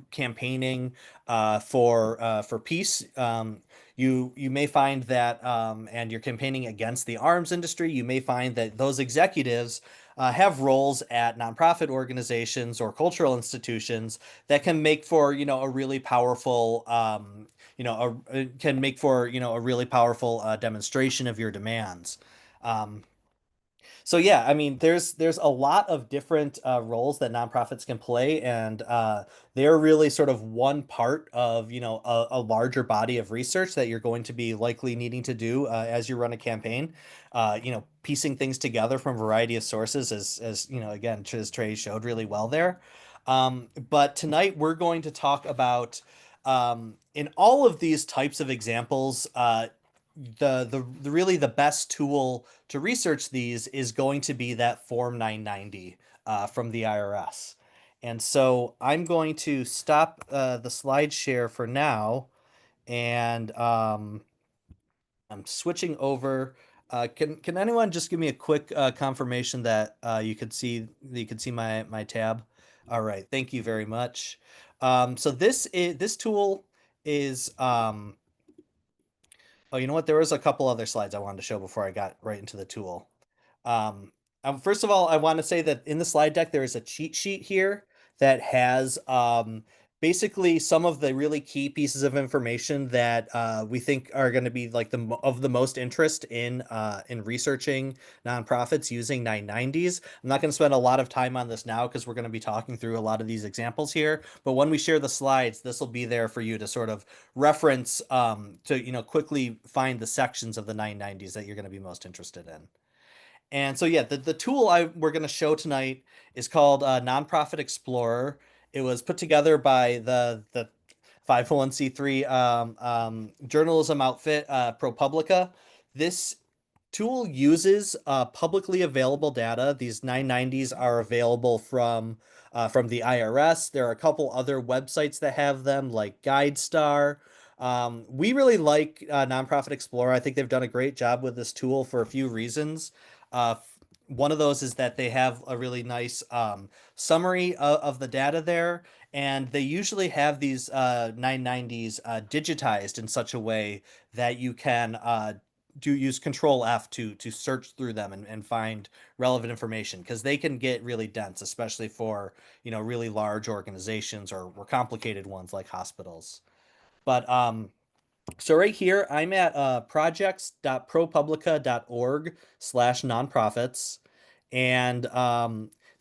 campaigning for peace, you may find that, and you're campaigning against the arms industry, you may find that those executives have roles at nonprofit organizations or cultural institutions that can make for, a really powerful, can make for, a really powerful demonstration of your demands. Um, so yeah, I mean, there's a lot of different roles that nonprofits can play, and they're really sort of one part of, a larger body of research that you're going to be likely needing to do as you run a campaign. Piecing things together from a variety of sources, as again, as Trey showed really well there. But tonight we're going to talk about, in all of these types of examples, the really the best tool to research these is going to be that Form 990 from the IRS. And so I'm going to stop the slide share for now, and I'm switching over. Can anyone just give me a quick confirmation that you could see my tab? All right, thank you very much. So this tool is, oh, you know what? There was a couple other slides I wanted to show before I got right into the tool. First of all, I want to say that in the slide deck, there is a cheat sheet here that has, basically some of the really key pieces of information that we think are going to be like of the most interest in researching nonprofits using 990s. I'm not going to spend a lot of time on this now because we're going to be talking through a lot of these examples here. But when we share the slides, this will be there for you to sort of reference, to quickly find the sections of the 990s that you're going to be most interested in. And so, yeah, the tool we're going to show tonight is called Nonprofit Explorer. It was put together by the 501c3 journalism outfit, ProPublica. This tool uses publicly available data. These 990s are available from the IRS. There are a couple other websites that have them, like GuideStar. We really like Nonprofit Explorer. I think they've done a great job with this tool for a few reasons. One of those is that they have a really nice summary of the data there, and they usually have these 990s digitized in such a way that you can use Control F to search through them and find relevant information, because they can get really dense, especially for really large organizations or complicated ones like hospitals. But So right here, I'm at projects.propublica.org/nonprofits. And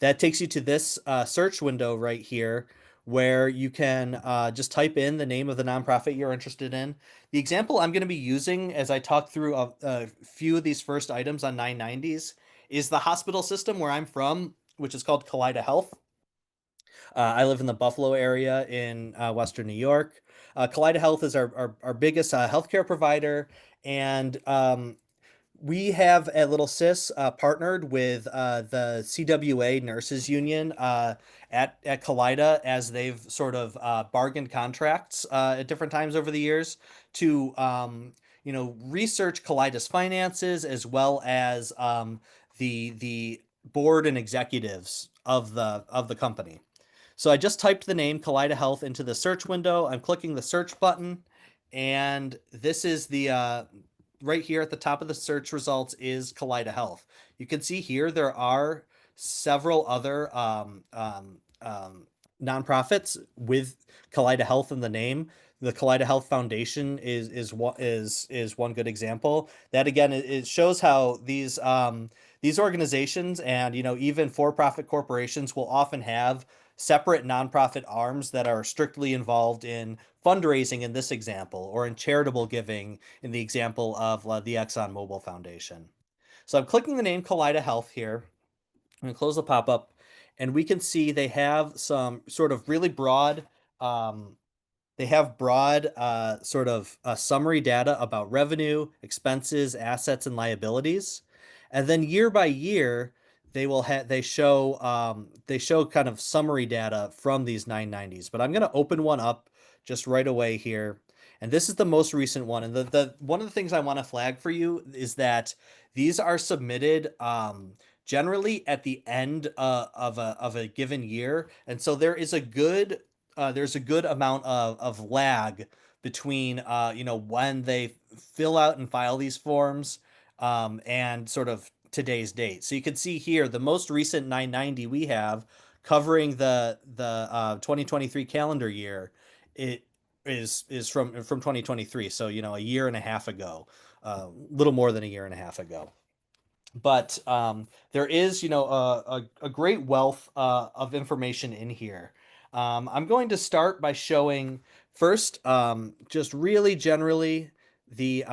that takes you to this search window right here where you can just type in the name of the nonprofit you're interested in. The example I'm going to be using as I talk through a few of these first items on 990s is the hospital system where I'm from, which is called Kaleida Health. I live in the Buffalo area in Western New York. Kaleida Health is our biggest healthcare provider, and we have at Little Sis partnered with the CWA Nurses Union at Kaleida as they've sort of bargained contracts at different times over the years to research Kaleida's finances as well as the board and executives of the company. So I just typed the name Kaleida Health into the search window. I'm clicking the search button, and this is the right here at the top of the search results is Kaleida Health. You can see here there are several other nonprofits with Kaleida Health in the name. The Kaleida Health Foundation is one good example. That again, it shows how these organizations and even for-profit corporations will often have separate nonprofit arms that are strictly involved in fundraising in this example, or in charitable giving in the example of the ExxonMobil Foundation. So I'm clicking the name Kaleida Health here. I'm going to close the pop-up, and we can see they have some sort of really broad sort of summary data about revenue, expenses, assets, and liabilities. And then year by year, they show kind of summary data from these 990s. But I'm going to open one up just right away here. And this is the most recent one. And the one of the things I want to flag for you is that these are submitted generally at the end of a given year. And so there's a good amount of lag between when they fill out and file these forms and sort of today's date. So you can see here the most recent 990 we have covering the 2023 calendar year. It is from 2023, so a year and a half ago, a little more than a year and a half ago. But there is a great wealth of information in here. I'm going to start by showing first just really generally the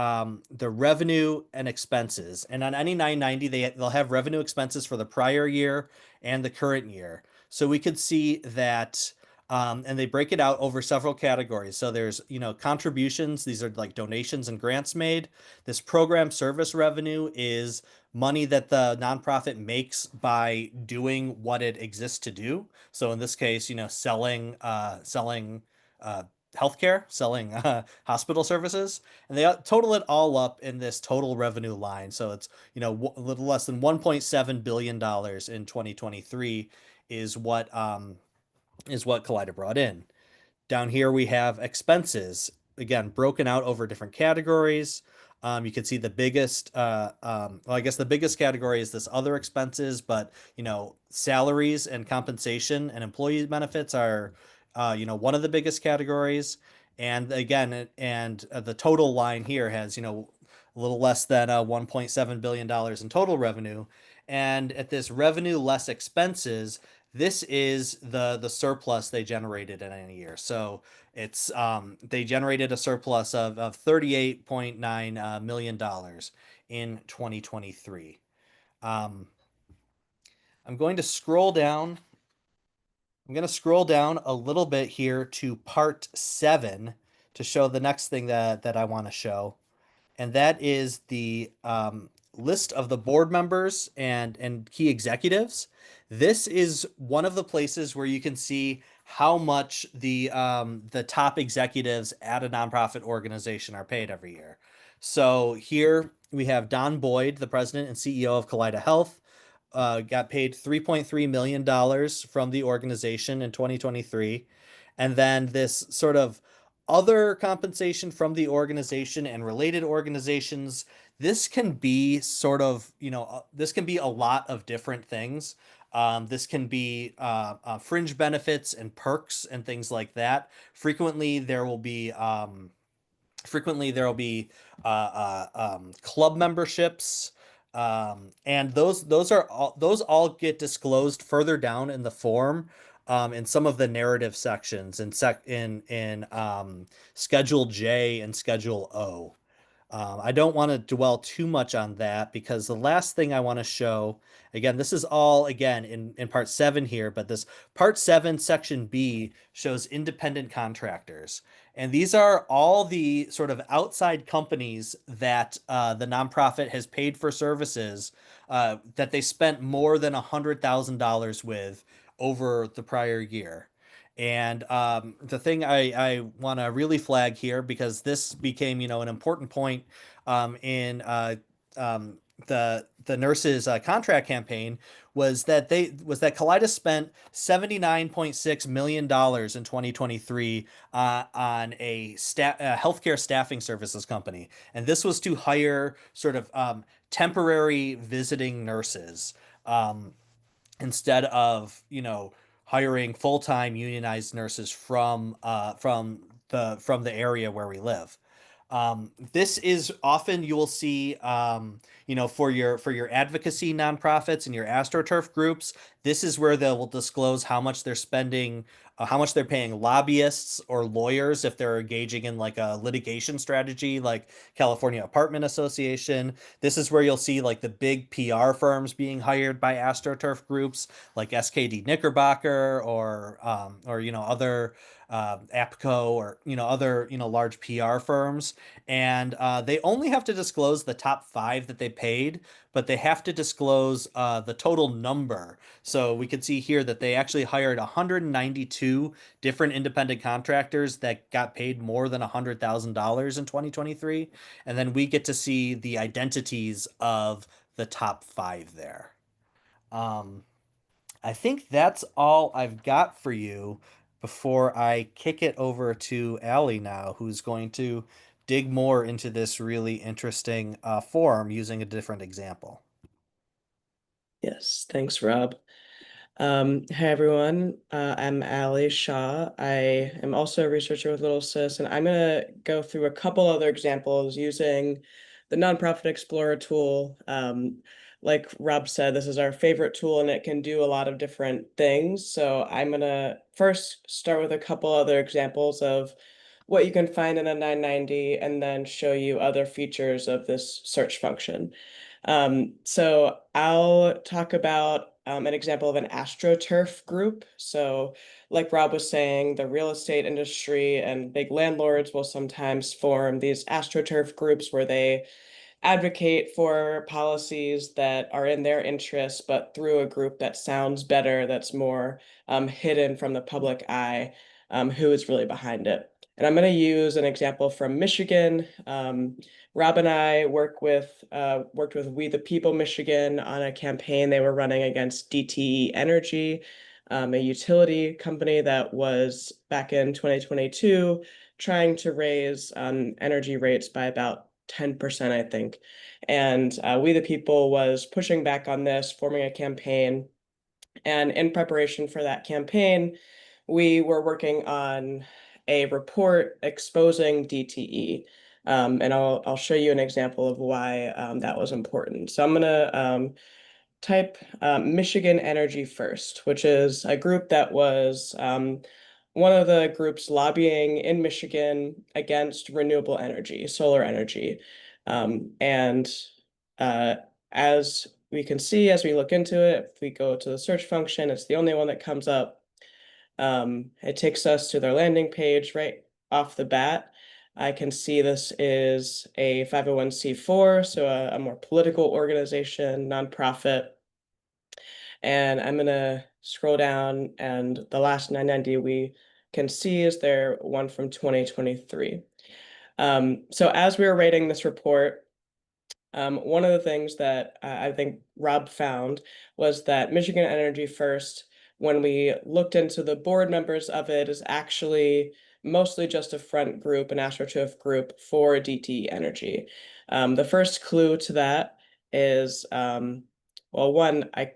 revenue and expenses. And on any 990 they'll have revenue expenses for the prior year and the current year. So we could see that and they break it out over several categories. So there's contributions, these are like donations and grants made. This program service revenue is money that the nonprofit makes by doing what it exists to do. So in this case, selling healthcare, selling hospital services, and they total it all up in this total revenue line. So it's a little less than $1.7 billion in 2023 is what Kaleida brought in. Down here we have expenses, again, broken out over different categories. You can see the biggest, well, I guess the biggest category is this other expenses, but salaries and compensation and employee benefits are, one of the biggest categories. And again, the total line here has, a little less than $1.7 billion in total revenue. And at this revenue less expenses, this is the surplus they generated in any year. So it's they generated a surplus of $38.9 million in 2023. I'm going to scroll down. I'm going to scroll down a little bit here to part 7 to show the next thing that I want to show. And that is the list of the board members and key executives. This is one of the places where you can see how much the top executives at a nonprofit organization are paid every year. So here we have Don Boyd, the president and CEO of Kaleida Health, got paid $3.3 million from the organization in 2023. And then this sort of other compensation from the organization and related organizations. This can be sort of, this can be a lot of different things. This can be fringe benefits and perks and things like that. Frequently, there will be frequently there will be club memberships, and those all get disclosed further down in the form, in some of the narrative sections in Schedule J and Schedule O. I don't want to dwell too much on that because the last thing I want to show, again, this is all again in part 7 here, but this part 7, section B shows independent contractors. And these are all the sort of outside companies that the nonprofit has paid for services that they spent more than $100,000 with over the prior year. And the thing I want to really flag here, because this became, an important point in um, the nurses contract campaign, was that Kaleidos spent $79.6 million in 2023 on a healthcare staffing services company, and this was to hire sort of temporary visiting nurses. Instead of hiring full-time unionized nurses from the area where we live. This is often you will see, for your advocacy nonprofits and your AstroTurf groups, this is where they will disclose how much they're spending, how much they're paying lobbyists or lawyers if they're engaging in like a litigation strategy, like California Apartment Association. This is where you'll see like the big PR firms being hired by AstroTurf groups, like SKD Knickerbocker or other APCO, or other large PR firms, and they only have to disclose the top 5 that they paid, but they have to disclose the total number. So we can see here that they actually hired 192 different independent contractors that got paid more than $100,000 in 2023, and then we get to see the identities of the top 5 there. I think that's all I've got for you before I kick it over to Allie now, who's going to dig more into this really interesting form using a different example. Yes, thanks, Rob. Hey everyone, I'm Ali Shah. I am also a researcher with Little Sis, and I'm gonna go through a couple other examples using the Nonprofit Explorer tool. Like Rob said, this is our favorite tool and it can do a lot of different things. So I'm gonna first start with a couple other examples of what you can find in a 990 and then show you other features of this search function. So I'll talk about an example of an AstroTurf group. So like Rob was saying, the real estate industry and big landlords will sometimes form these AstroTurf groups where they advocate for policies that are in their interests, but through a group that sounds better, that's more hidden from the public eye, who is really behind it. And I'm going to use an example from Michigan. Rob and I worked with We the People Michigan on a campaign they were running against DTE Energy, a utility company that was back in 2022 trying to raise energy rates by about 10%, I think. And We the People was pushing back on this, forming a campaign. And in preparation for that campaign, we were working on a report exposing DTE. And I'll show you an example of why that was important. So I'm gonna type Michigan Energy First, which is a group that was one of the groups lobbying in Michigan against renewable energy, solar energy. And as we can see, as we look into it, if we go to the search function, it's the only one that comes up. It takes us to their landing page right off the bat. I can see this is a 501c4, so a more political organization, nonprofit. And I'm gonna scroll down, and the last 990 we can see is their one from 2023. So as we were rating this report, one of the things that I think Rob found was that Michigan Energy First, when we looked into the board members of it, is actually mostly just a front group, an AstroTurf group for DTE Energy. The first clue to that is, well, one, I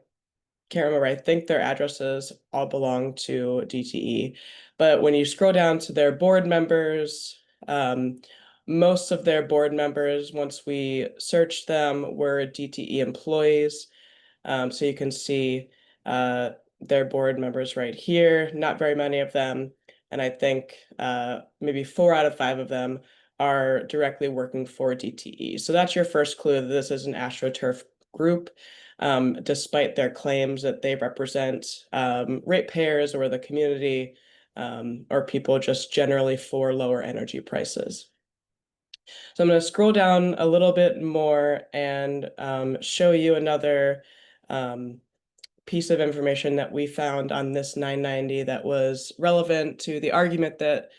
can't remember, I think their addresses all belong to DTE. But when you scroll down to their board members, Most of their board members, once we searched them, were DTE employees. So you can see their board members right here, not very many of them. And I think maybe 4 out of 5 of them are directly working for DTE. So that's your first clue that this is an AstroTurf group, despite their claims that they represent ratepayers or the community, or people just generally for lower energy prices. So I'm going to scroll down a little bit more and show you another piece of information that we found on this 990 that was relevant to the argument that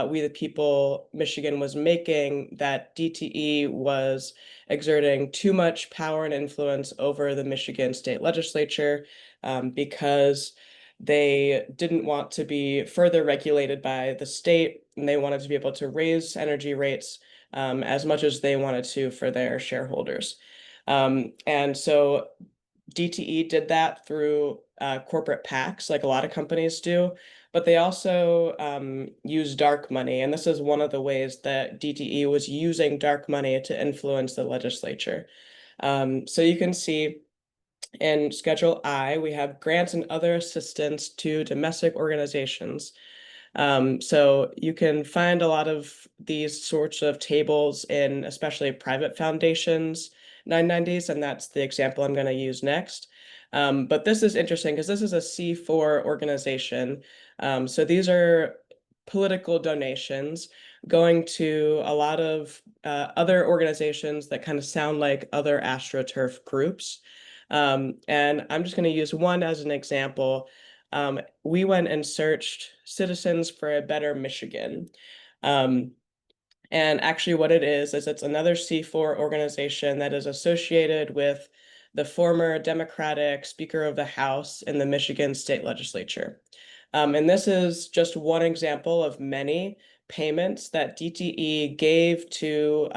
We the People Michigan was making, that DTE was exerting too much power and influence over the Michigan state legislature because they didn't want to be further regulated by the state, and they wanted to be able to raise energy rates as much as they wanted to for their shareholders. And so DTE did that through corporate PACs, like a lot of companies do, but they also use dark money. And this is one of the ways that DTE was using dark money to influence the legislature. So you can see in Schedule I, we have grants and other assistance to domestic organizations. So you can find a lot of these sorts of tables in especially private foundations 990s, and that's the example I'm going to use next. But this is interesting because this is a C4 organization. So these are political donations going to a lot of other organizations that kind of sound like other AstroTurf groups. And I'm just going to use one as an example. We went and searched Citizens for a Better Michigan. And actually what it is it's another C4 organization that is associated with the former Democratic Speaker of the House in the Michigan State Legislature. And this is just one example of many payments that DTE gave to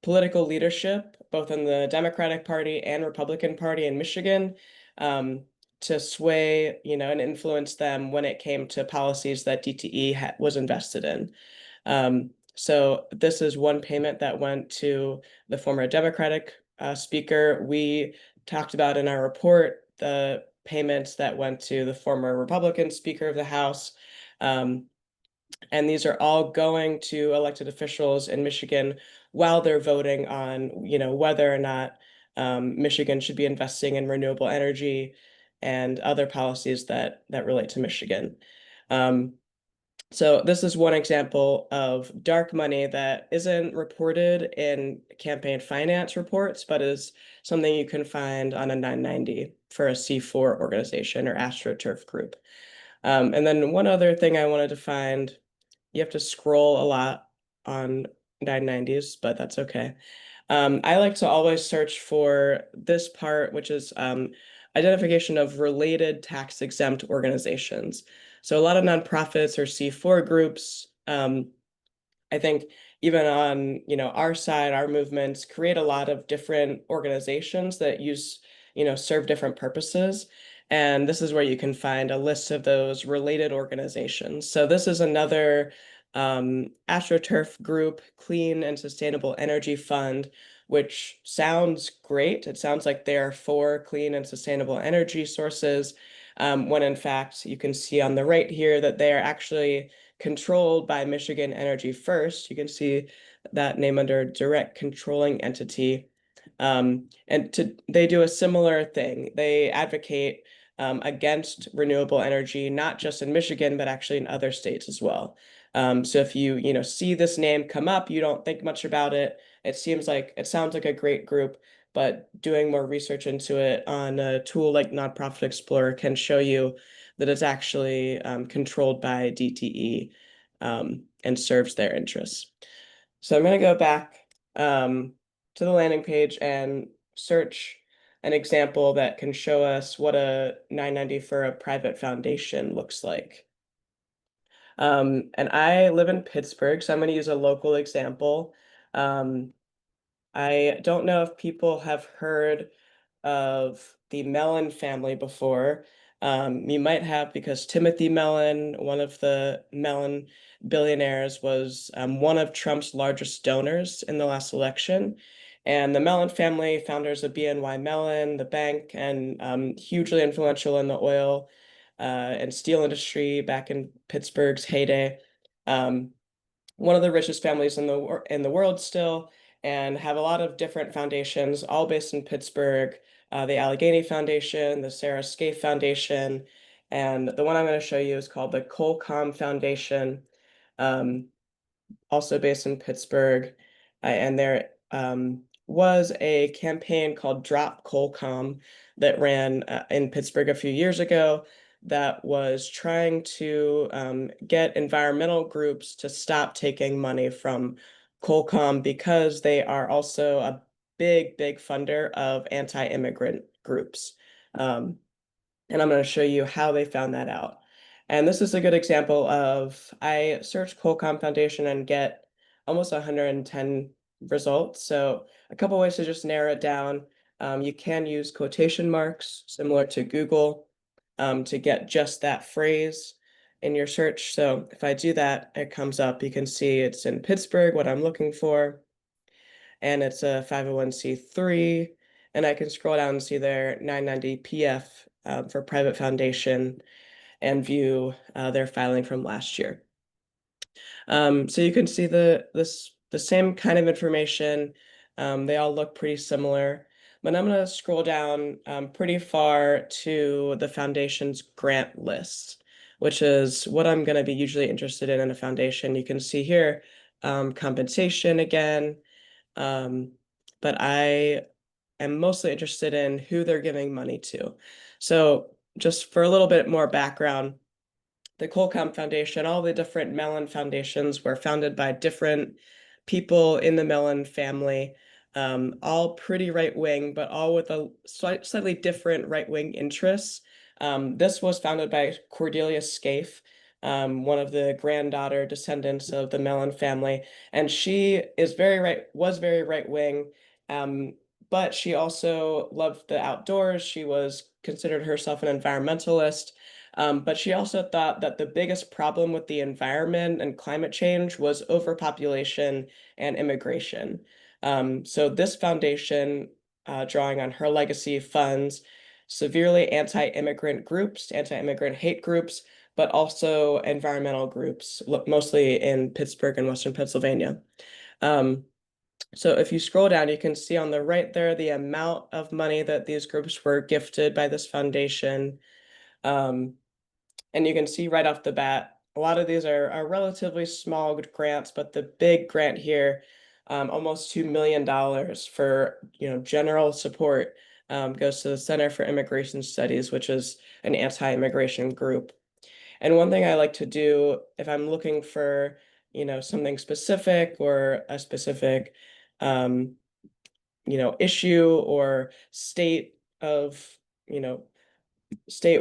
political leadership, both in the Democratic Party and Republican Party in Michigan, to sway, and influence them when it came to policies that DTE was invested in. So this is one payment that went to the former Democratic speaker. We talked about in our report the payments that went to the former Republican Speaker of the House. And these are all going to elected officials in Michigan while they're voting on, whether or not Michigan should be investing in renewable energy and other policies that relate to Michigan. So this is one example of dark money that isn't reported in campaign finance reports, but is something you can find on a 990 for a C4 organization or AstroTurf group. And then one other thing I wanted to find, you have to scroll a lot on 990s, but that's okay. I like to always search for this part, which is identification of related tax-exempt organizations. So a lot of nonprofits or C4 groups, I think even on, our side, our movements create a lot of different organizations that serve different purposes. And this is where you can find a list of those related organizations. So this is another AstroTurf group, Clean and Sustainable Energy Fund, which sounds great. It sounds like they are for clean and sustainable energy sources, when in fact you can see on the right here that they are actually controlled by Michigan Energy First. You can see that name under direct controlling entity. They do a similar thing. They advocate against renewable energy, not just in Michigan, but actually in other states as well. So if you see this name come up, you don't think much about it. It sounds like a great group, but doing more research into it on a tool like Nonprofit Explorer can show you that it's actually controlled by DTE and serves their interests. So I'm going to go back to the landing page and search an example that can show us what a 990 for a private foundation looks like. And I live in Pittsburgh, so I'm going to use a local example. I don't know if people have heard of the Mellon family before. You might have because Timothy Mellon, one of the Mellon billionaires, was one of Trump's largest donors in the last election. And the Mellon family, founders of BNY Mellon, the bank, and hugely influential in the oil and steel industry back in Pittsburgh's heyday. One of the richest families in the world still, and have a lot of different foundations, all based in Pittsburgh. The Allegheny Foundation, the Sarah Scaife Foundation, and the one I'm going to show you is called the Colcom Foundation, also based in Pittsburgh. And there was a campaign called Drop Colcom that ran in Pittsburgh a few years ago that was trying to get environmental groups to stop taking money from Colcom because they are also a big funder of anti-immigrant groups. And I'm going to show you how they found that out. And this is a good example of, I search Colcom Foundation and get almost 110 results. So a couple ways to just narrow it down. You can use quotation marks, similar to Google, to get just that phrase in your search. So if I do that, it comes up. You can see it's in Pittsburgh, what I'm looking for, and it's a 501c3. And I can scroll down and see their 990 PF for private foundation and view their filing from last year. So you can see the same kind of information. They all look pretty similar, but I'm going to scroll down pretty far to the foundation's grant list, which is what I'm going to be usually interested in a foundation. You can see here compensation again, but I am mostly interested in who they're giving money to. So just for a little bit more background, the Colcom Foundation, all the different Mellon foundations were founded by different people in the Mellon family, all pretty right-wing, but all with a slightly different right-wing interests. This was founded by Cordelia Scaife, one of the granddaughter descendants of the Mellon family, and she was very right-wing, but she also loved the outdoors. She was considered herself an environmentalist. But she also thought that the biggest problem with the environment and climate change was overpopulation and immigration. So this foundation, drawing on her legacy, funds severely anti-immigrant groups, anti-immigrant hate groups, but also environmental groups, mostly in Pittsburgh and Western Pennsylvania. So if you scroll down, you can see on the right there the amount of money that these groups were gifted by this foundation. And you can see right off the bat, a lot of these are relatively small grants, but the big grant here, almost $2 million for general support, goes to the Center for Immigration Studies, which is an anti-immigration group. And one thing I like to do if I'm looking for something specific or a specific issue or state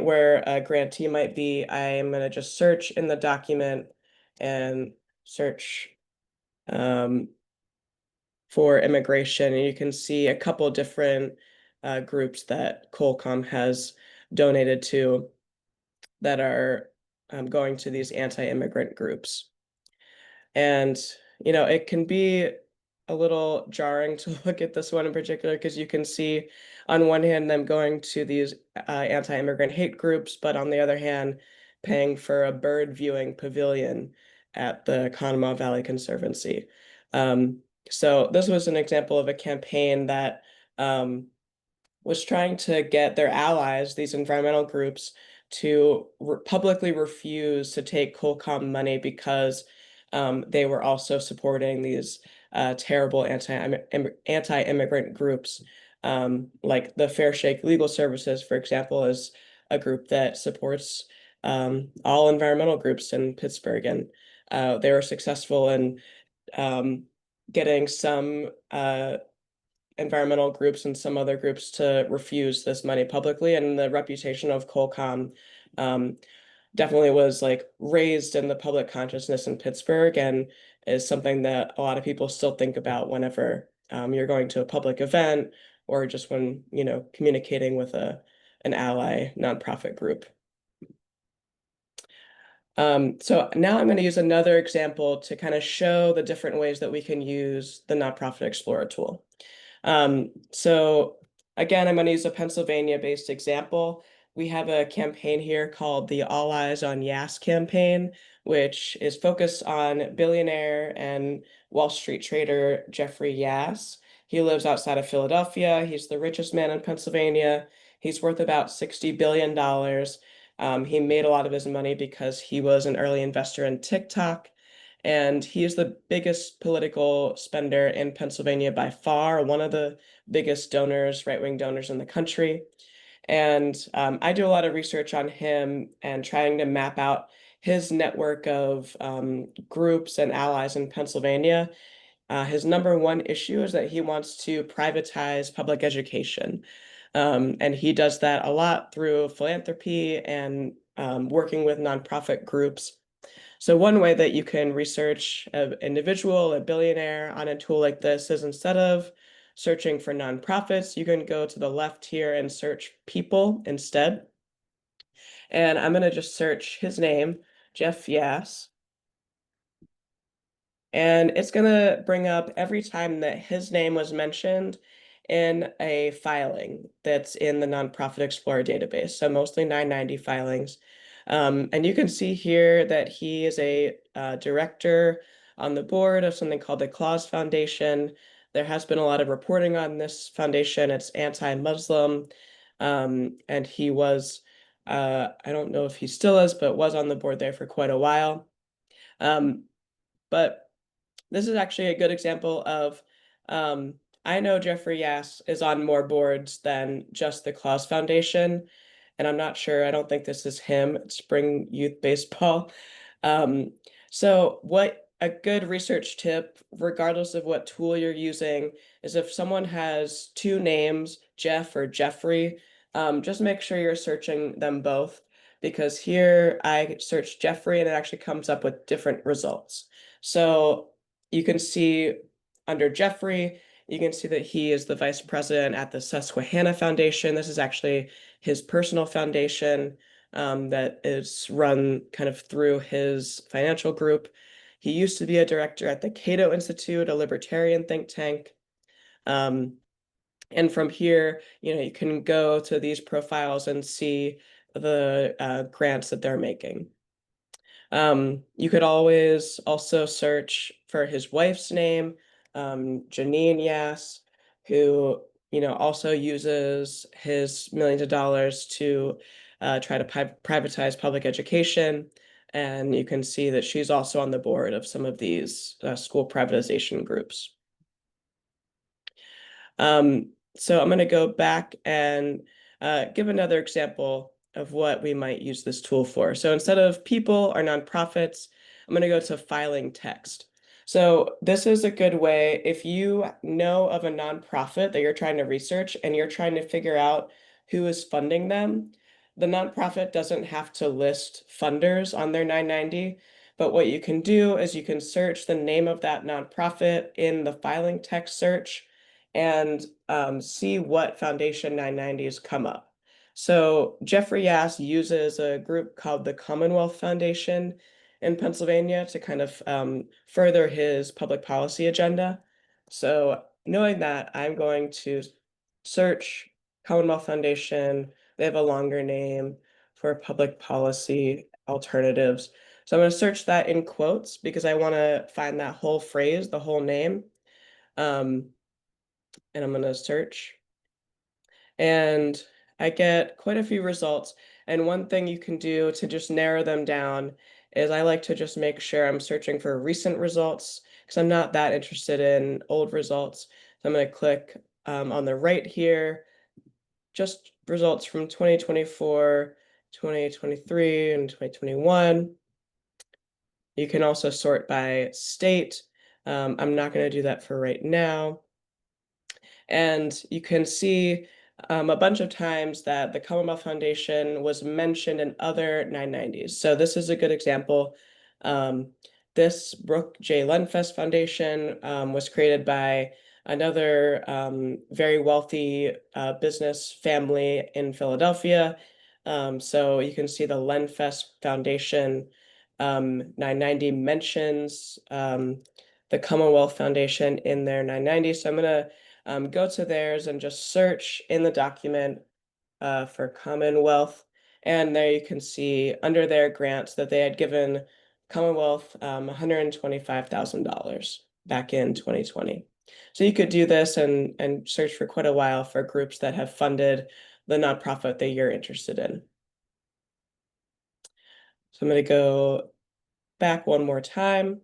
where a grantee might be, I am going to just search in the document and search for immigration. And you can see a couple different groups that Colcom has donated to that are going to these anti-immigrant groups. And, it can be a little jarring to look at this one in particular because you can see on one hand them going to these anti-immigrant hate groups, but on the other hand, paying for a bird viewing pavilion at the Conemaugh Valley Conservancy. So this was an example of a campaign that was trying to get their allies, these environmental groups, to publicly refuse to take Colcom money because they were also supporting these terrible anti-immigrant groups, like the Fair Shake Legal Services, for example, is a group that supports all environmental groups in Pittsburgh, and they were successful in getting some environmental groups and some other groups to refuse this money publicly, and the reputation of Colcom definitely was raised in the public consciousness in Pittsburgh and is something that a lot of people still think about whenever you're going to a public event or just when communicating with a an ally nonprofit group. So now I'm going to use another example to kind of show the different ways that we can use the Nonprofit Explorer tool. So again, I'm going to use a Pennsylvania-based example. We have a campaign here called the All Eyes on Yas campaign, which is focused on billionaire and Wall Street trader Jeffrey Yas. He lives outside of Philadelphia. He's the richest man in Pennsylvania. He's worth about $60 billion. He made a lot of his money because he was an early investor in TikTok. And he is the biggest political spender in Pennsylvania by far, one of the biggest donors, right-wing donors in the country. And I do a lot of research on him and trying to map out his network of groups and allies in Pennsylvania. His number one issue is that he wants to privatize public education. And he does that a lot through philanthropy and working with nonprofit groups. So one way that you can research an individual, a billionaire on a tool like this is instead of searching for nonprofits, you can go to the left here and search people instead. And I'm going to just search his name, Jeff Yass. And it's going to bring up every time that his name was mentioned in a filing that's in the Nonprofit Explorer database. So mostly 990 filings. And you can see here that he is a director on the board of something called the Claus Foundation. There has been a lot of reporting on this foundation. It's anti-Muslim. And he was, I don't know if he still is, but was on the board there for quite a while. But this is actually a good example of, I know Jeffrey Yass is on more boards than just the Claus Foundation, and I'm not sure, I don't think this is him, it's Spring Youth Baseball. So what a good research tip, regardless of what tool you're using, is if someone has two names, Jeff or Jeffrey, just make sure you're searching them both, because here I searched Jeffrey and it actually comes up with different results. So you can see under Jeffrey, you can see that he is the vice president at the Susquehanna Foundation. This is actually his personal foundation that is run kind of through his financial group. He used to be a director at the Cato Institute, a libertarian think tank. And from here, you can go to these profiles and see the grants that they're making. You could always also search for his wife's name, Janine Yass, who, also uses his millions of dollars to try to privatize public education. And you can see that she's also on the board of some of these school privatization groups. So I'm going to go back and give another example of what we might use this tool for. So instead of people or nonprofits, I'm going to go to filing text. So this is a good way if you know of a nonprofit that you're trying to research and you're trying to figure out who is funding them. The nonprofit doesn't have to list funders on their 990, but what you can do is you can search the name of that nonprofit in the filing text search and see what Foundation 990s come up. So Jeffrey Yass uses a group called the Commonwealth Foundation in Pennsylvania to kind of further his public policy agenda. So knowing that, I'm going to search Commonwealth Foundation. They have a longer name for public policy alternatives. So I'm going to search that in quotes because I want to find that whole phrase, the whole name. And I'm going to search. And I get quite a few results. And one thing you can do to just narrow them down is I like to just make sure I'm searching for recent results because I'm not that interested in old results. So I'm going to click on the right here, just results from 2024, 2023, and 2021. You can also sort by state. I'm not going to do that for right now. And you can see a bunch of times that the Commonwealth Foundation was mentioned in other 990s. So this is a good example. This Brooke J. Lenfest Foundation was created by another very wealthy business family in Philadelphia. So you can see the Lenfest Foundation, 990 mentions the Commonwealth Foundation in their 990. So I'm gonna go to theirs and just search in the document for Commonwealth. And there you can see under their grants that they had given Commonwealth $125,000 back in 2020. So you could do this and search for quite a while for groups that have funded the nonprofit that you're interested in. So I'm going to go back one more time.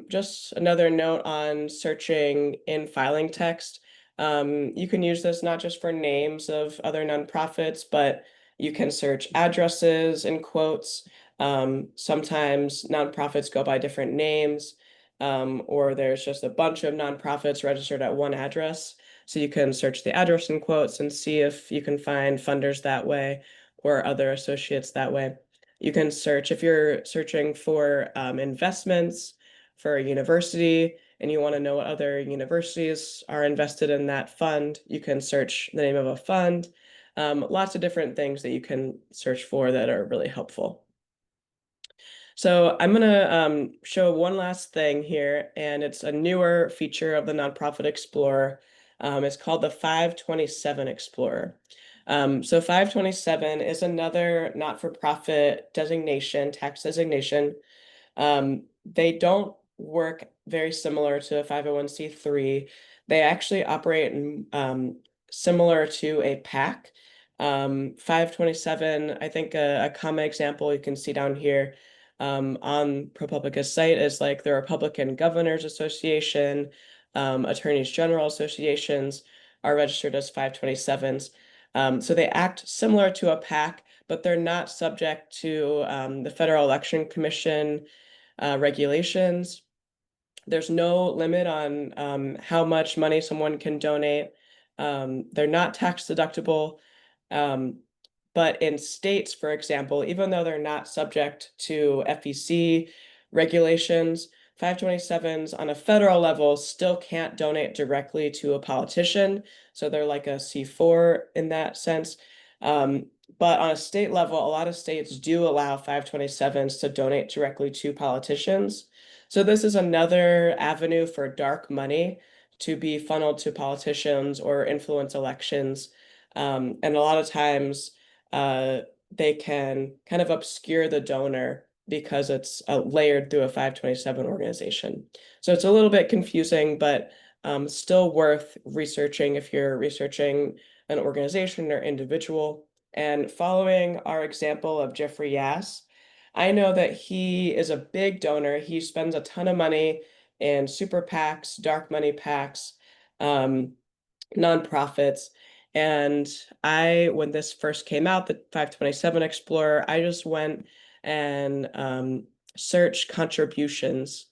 Just another note on searching in filing text. You can use this not just for names of other nonprofits, but you can search addresses in quotes. Sometimes nonprofits go by different names, or there's just a bunch of nonprofits registered at one address. So you can search the address in quotes and see if you can find funders that way or other associates that way. You can search if you're searching for investments for a university and you want to know what other universities are invested in that fund, you can search the name of a fund. Lots of different things that you can search for that are really helpful. So I'm going to show one last thing here, and it's a newer feature of the Nonprofit Explorer. It's called the 527 Explorer. So 527 is another not-for-profit designation, tax designation. They don't work very similar to a 501c3. They actually operate similar to a PAC. 527, I think a common example you can see down here on ProPublica's site is like the Republican Governors Association, Attorneys General Associations are registered as 527s. So they act similar to a PAC, but they're not subject to the Federal Election Commission regulations. There's no limit on how much money someone can donate. They're not tax deductible. But in states, for example, even though they're not subject to FEC regulations, 527s on a federal level still can't donate directly to a politician. So they're like a C4 in that sense. But on a state level, a lot of states do allow 527s to donate directly to politicians. So this is another avenue for dark money to be funneled to politicians or influence elections. And a lot of times they can kind of obscure the donor because it's layered through a 527 organization. So it's a little bit confusing, but still worth researching if you're researching an organization or individual. And following our example of Jeffrey Yass, I know that he is a big donor. He spends a ton of money in super PACs, dark money PACs, nonprofits. And when this first came out, the 527 Explorer, I just went and searched contributions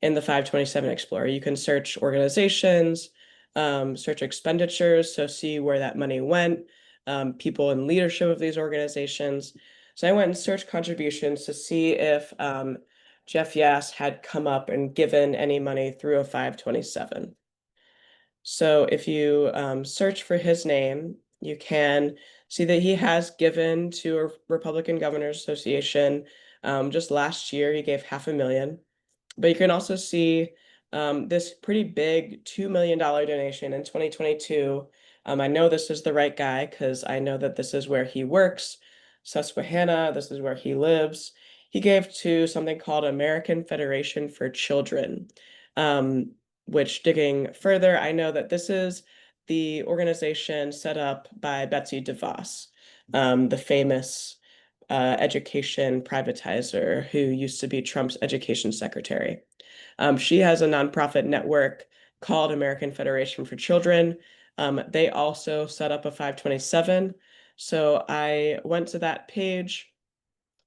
in the 527 Explorer. You can search organizations, search expenditures, so see where that money went, people in leadership of these organizations. So I went and searched contributions to see if Jeff Yass had come up and given any money through a 527. So if you search for his name, you can see that he has given to a Republican Governors Association. Just last year, he gave $500,000. But you can also see this pretty big $2 million donation in 2022. I know this is the right guy because I know that this is where he works, Susquehanna, this is where he lives. He gave to something called American Federation for Children, which digging further, I know that this is the organization set up by Betsy DeVos, the famous education privatizer who used to be Trump's education secretary. She has a nonprofit network called American Federation for Children. They also set up a 527. So I went to that page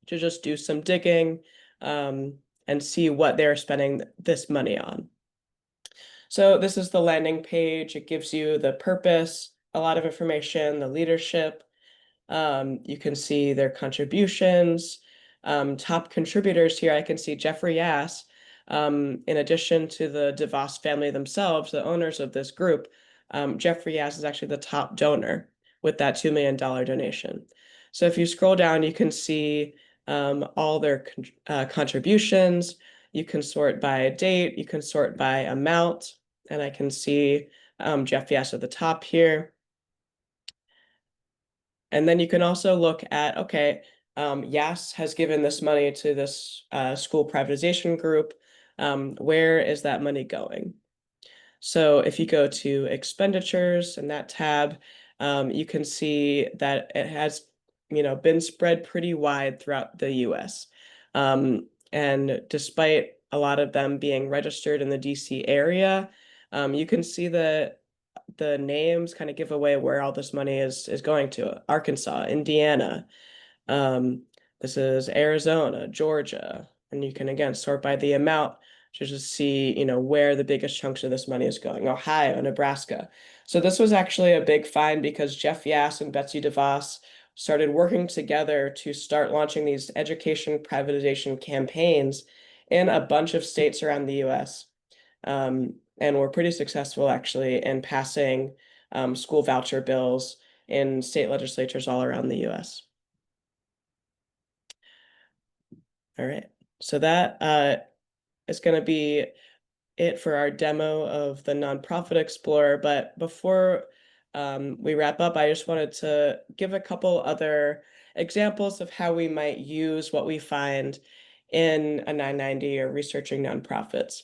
to just do some digging and see what they're spending this money on. So this is the landing page. It gives you the purpose, a lot of information, the leadership. You can see their contributions. Top contributors here, I can see Jeffrey Yass. In addition to the DeVos family themselves, the owners of this group, Jeffrey Yass is actually the top donor with that $2 million donation. So if you scroll down, you can see all their contributions. You can sort by date, you can sort by amount, and I can see Jeff Yass at the top here. And then you can also look at, okay, Yass has given this money to this school privatization group. Where is that money going? So if you go to expenditures in that tab, you can see that it has, been spread pretty wide throughout the US. And despite a lot of them being registered in the DC area, you can see the names kind of give away where all this money is going to. Arkansas, Indiana, this is Arizona, Georgia, and you can again sort by the amount to just see, where the biggest chunks of this money is going. Ohio, Nebraska. So this was actually a big find because Jeff Yass and Betsy DeVos started working together to start launching these education privatization campaigns in a bunch of states around the US. And were pretty successful actually in passing school voucher bills in state legislatures all around the US. All right, so that is going to be it for our demo of the Nonprofit Explorer. But before we wrap up, I just wanted to give a couple other examples of how we might use what we find in a 990 or researching nonprofits.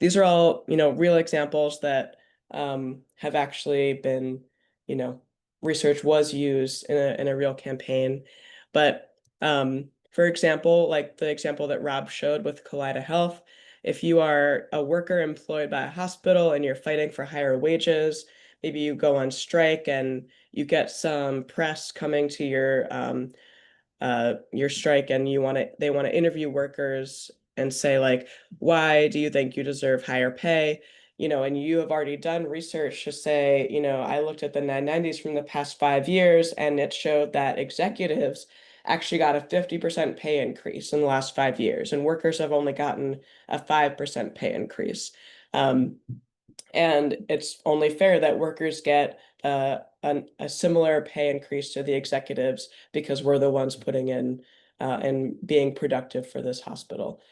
These are all, real examples that have actually been, research was used in a real campaign. But for example, like the example that Rob showed with Kaleida Health, if you are a worker employed by a hospital and you're fighting for higher wages, maybe you go on strike and you get some press coming to your strike and they want to interview workers and say like, why do you think you deserve higher pay? And you have already done research to say, I looked at the 990s from the past 5 years and it showed that executives actually got a 50% pay increase in the last 5 years, and workers have only gotten a 5% pay increase. And it's only fair that workers get a similar pay increase to the executives because we're the ones putting in and being productive for this hospital.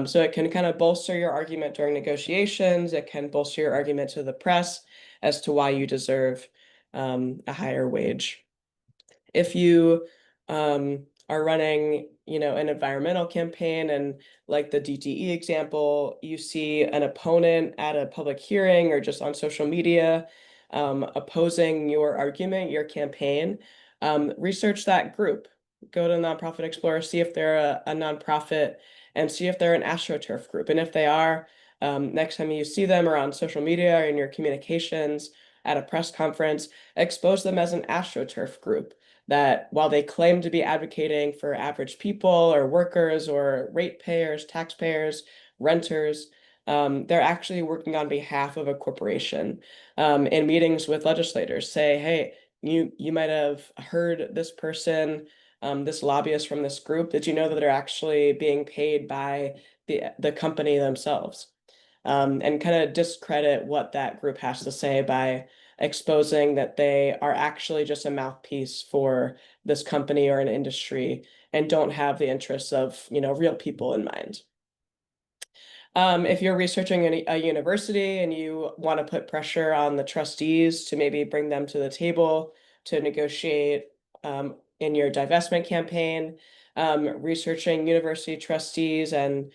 So it can kind of bolster your argument during negotiations. It can bolster your argument to the press as to why you deserve a higher wage. If you are running, an environmental campaign, and like the DTE example, you see an opponent at a public hearing or just on social media opposing your argument, your campaign, research that group. Go to Nonprofit Explorer, see if they're a nonprofit, and see if they're an AstroTurf group. And if they are, next time you see them or on social media or in your communications at a press conference, expose them as an AstroTurf group, that while they claim to be advocating for average people or workers or ratepayers, taxpayers, renters, they're actually working on behalf of a corporation. In meetings with legislators, say, hey, you might have heard this person, this lobbyist from this group. Did you know that they're actually being paid by the company themselves? And kind of discredit what that group has to say by exposing that they are actually just a mouthpiece for this company or an industry and don't have the interests of, real people in mind. If you're researching a university and you want to put pressure on the trustees to maybe bring them to the table to negotiate in your divestment campaign, researching university trustees and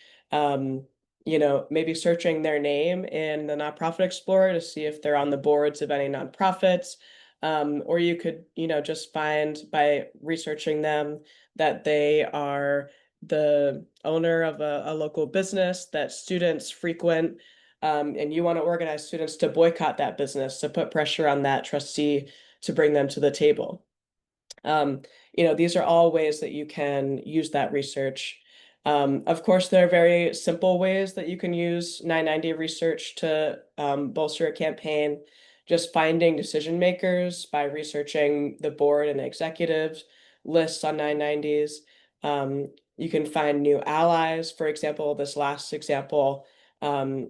maybe searching their name in the Nonprofit Explorer to see if they're on the boards of any nonprofits. Or you could, just find by researching them that they are the owner of a local business that students frequent, and you want to organize students to boycott that business, to put pressure on that trustee to bring them to the table. These are all ways that you can use that research. Of course, there are very simple ways that you can use 990 research to bolster a campaign. Just finding decision makers by researching the board and executives lists on 990s. You can find new allies. For example, this last example, along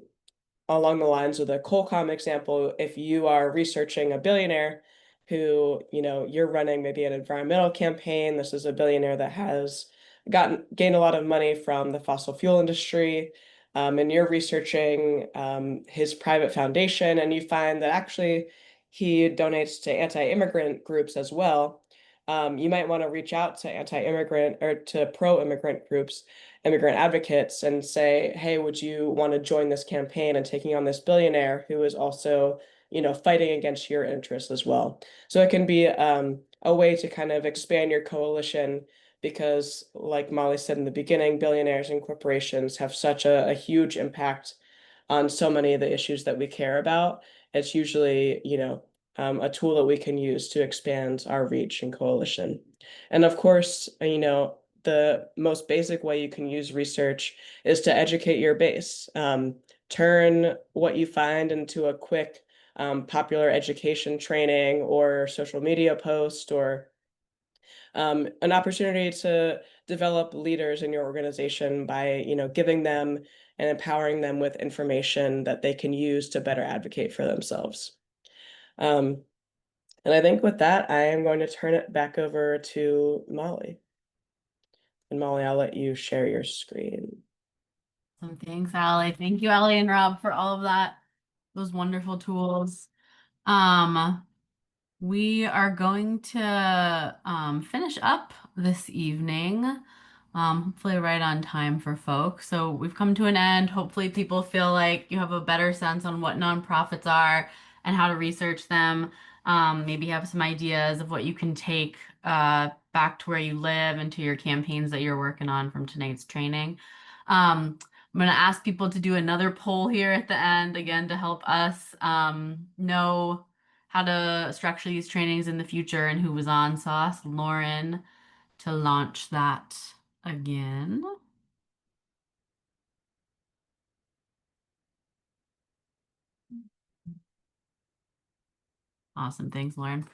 the lines of the Colcom example, if you are researching a billionaire who, you're running maybe an environmental campaign, this is a billionaire that has gained a lot of money from the fossil fuel industry, and you're researching his private foundation, and you find that actually he donates to anti-immigrant groups as well. You might want to reach out to anti-immigrant or to pro-immigrant groups, immigrant advocates, and say, hey, would you want to join this campaign and taking on this billionaire who is also, fighting against your interests as well. So it can be a way to kind of expand your coalition because, like Molly said in the beginning, billionaires and corporations have such a huge impact on so many of the issues that we care about. It's usually, a tool that we can use to expand our reach and coalition. And of course, the most basic way you can use research is to educate your base. Turn what you find into a quick popular education training or social media post or an opportunity to develop leaders in your organization by, giving them and empowering them with information that they can use to better advocate for themselves. And I think with that, I am going to turn it back over to Molly. And Molly, I'll let you share your screen. Thanks, Allie. Thank you, Allie and Rob, for all of that. Those wonderful tools. We are going to finish up this evening, hopefully right on time for folks. So we've come to an end. Hopefully people feel like you have a better sense on what nonprofits are and how to research them. Maybe have some ideas of what you can take back to where you live and to your campaigns that you're working on from tonight's training. I'm going to ask people to do another poll here at the end, again, to help us know how to structure these trainings in the future and who was on. So I'll ask Lauren to launch that again. Awesome. Thanks, Lauren.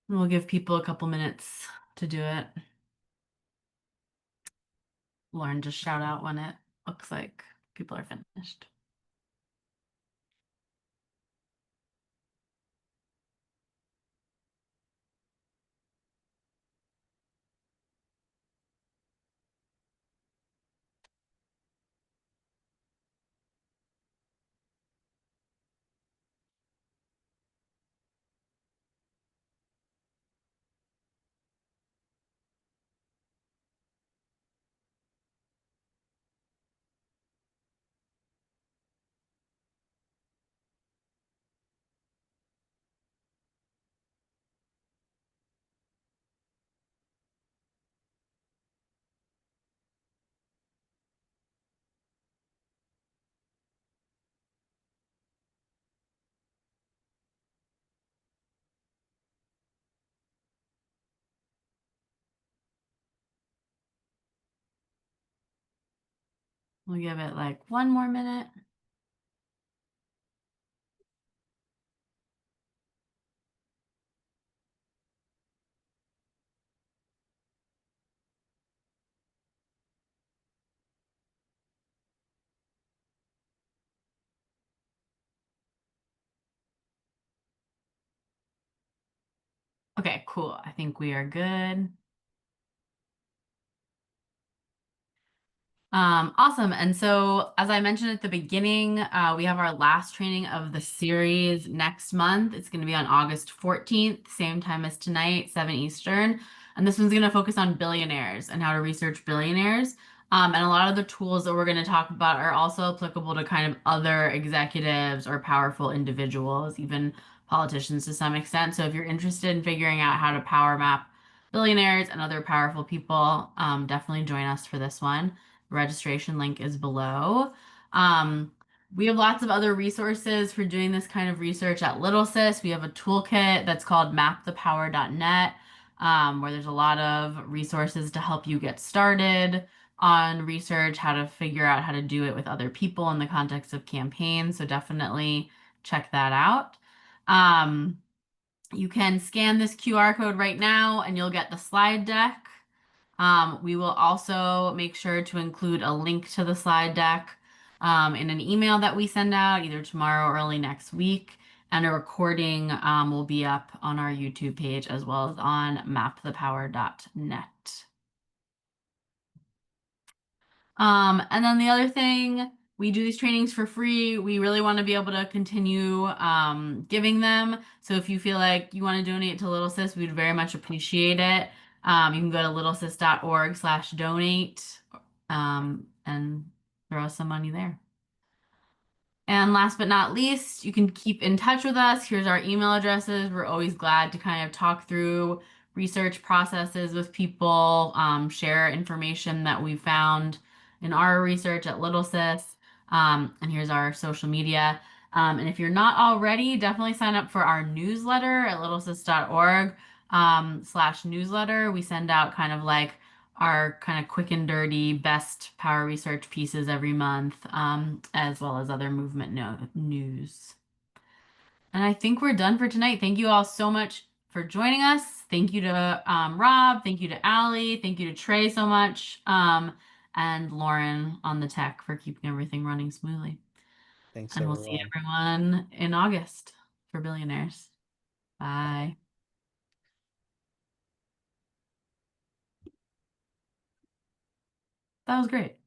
And we'll give people a couple minutes to do it. Lauren, just shout out when it looks like people are finished. We'll give it like one more minute. Okay, cool. I think we are good. Awesome. And so, as I mentioned at the beginning, we have our last training of the series next month. It's going to be on August 14th, same time as tonight, 7 Eastern. And this one's going to focus on billionaires and how to research billionaires. And a lot of the tools that we're going to talk about are also applicable to kind of other executives or powerful individuals, even politicians to some extent. So if you're interested in figuring out how to power map billionaires and other powerful people, definitely join us for this one. Registration link is below. We have lots of other resources for doing this kind of research at Little Sis. We have a toolkit that's called mapthepower.net, where there's a lot of resources to help you get started on research, how to figure out how to do it with other people in the context of campaigns. So definitely check that out. You can scan this QR code right now and you'll get the slide deck. We will also make sure to include a link to the slide deck in an email that we send out either tomorrow or early next week. And a recording will be up on our YouTube page as well as on mapthepower.net. And then the other thing, we do these trainings for free. We really want to be able to continue giving them. So if you feel like you want to donate to Little Sis, we'd very much appreciate it. You can go to littlesis.org/donate and throw us some money there. And last but not least, you can keep in touch with us. Here's our email addresses. We're always glad to kind of talk through research processes with people, share information that we found in our research at Little Sis. And here's our social media. And if you're not already, definitely sign up for our newsletter at littlesis.org /newsletter. We send out kind of like our kind of quick and dirty best power research pieces every month, as well as other movement news. And I think we're done for tonight. Thank you all so much for joining us. Thank you to Rob. Thank you to Allie. Thank you to Trey so much. And Lauren on the tech for keeping everything running smoothly. Thanks, And we'll everyone. see everyone in August for Billionaires. Bye. That was great.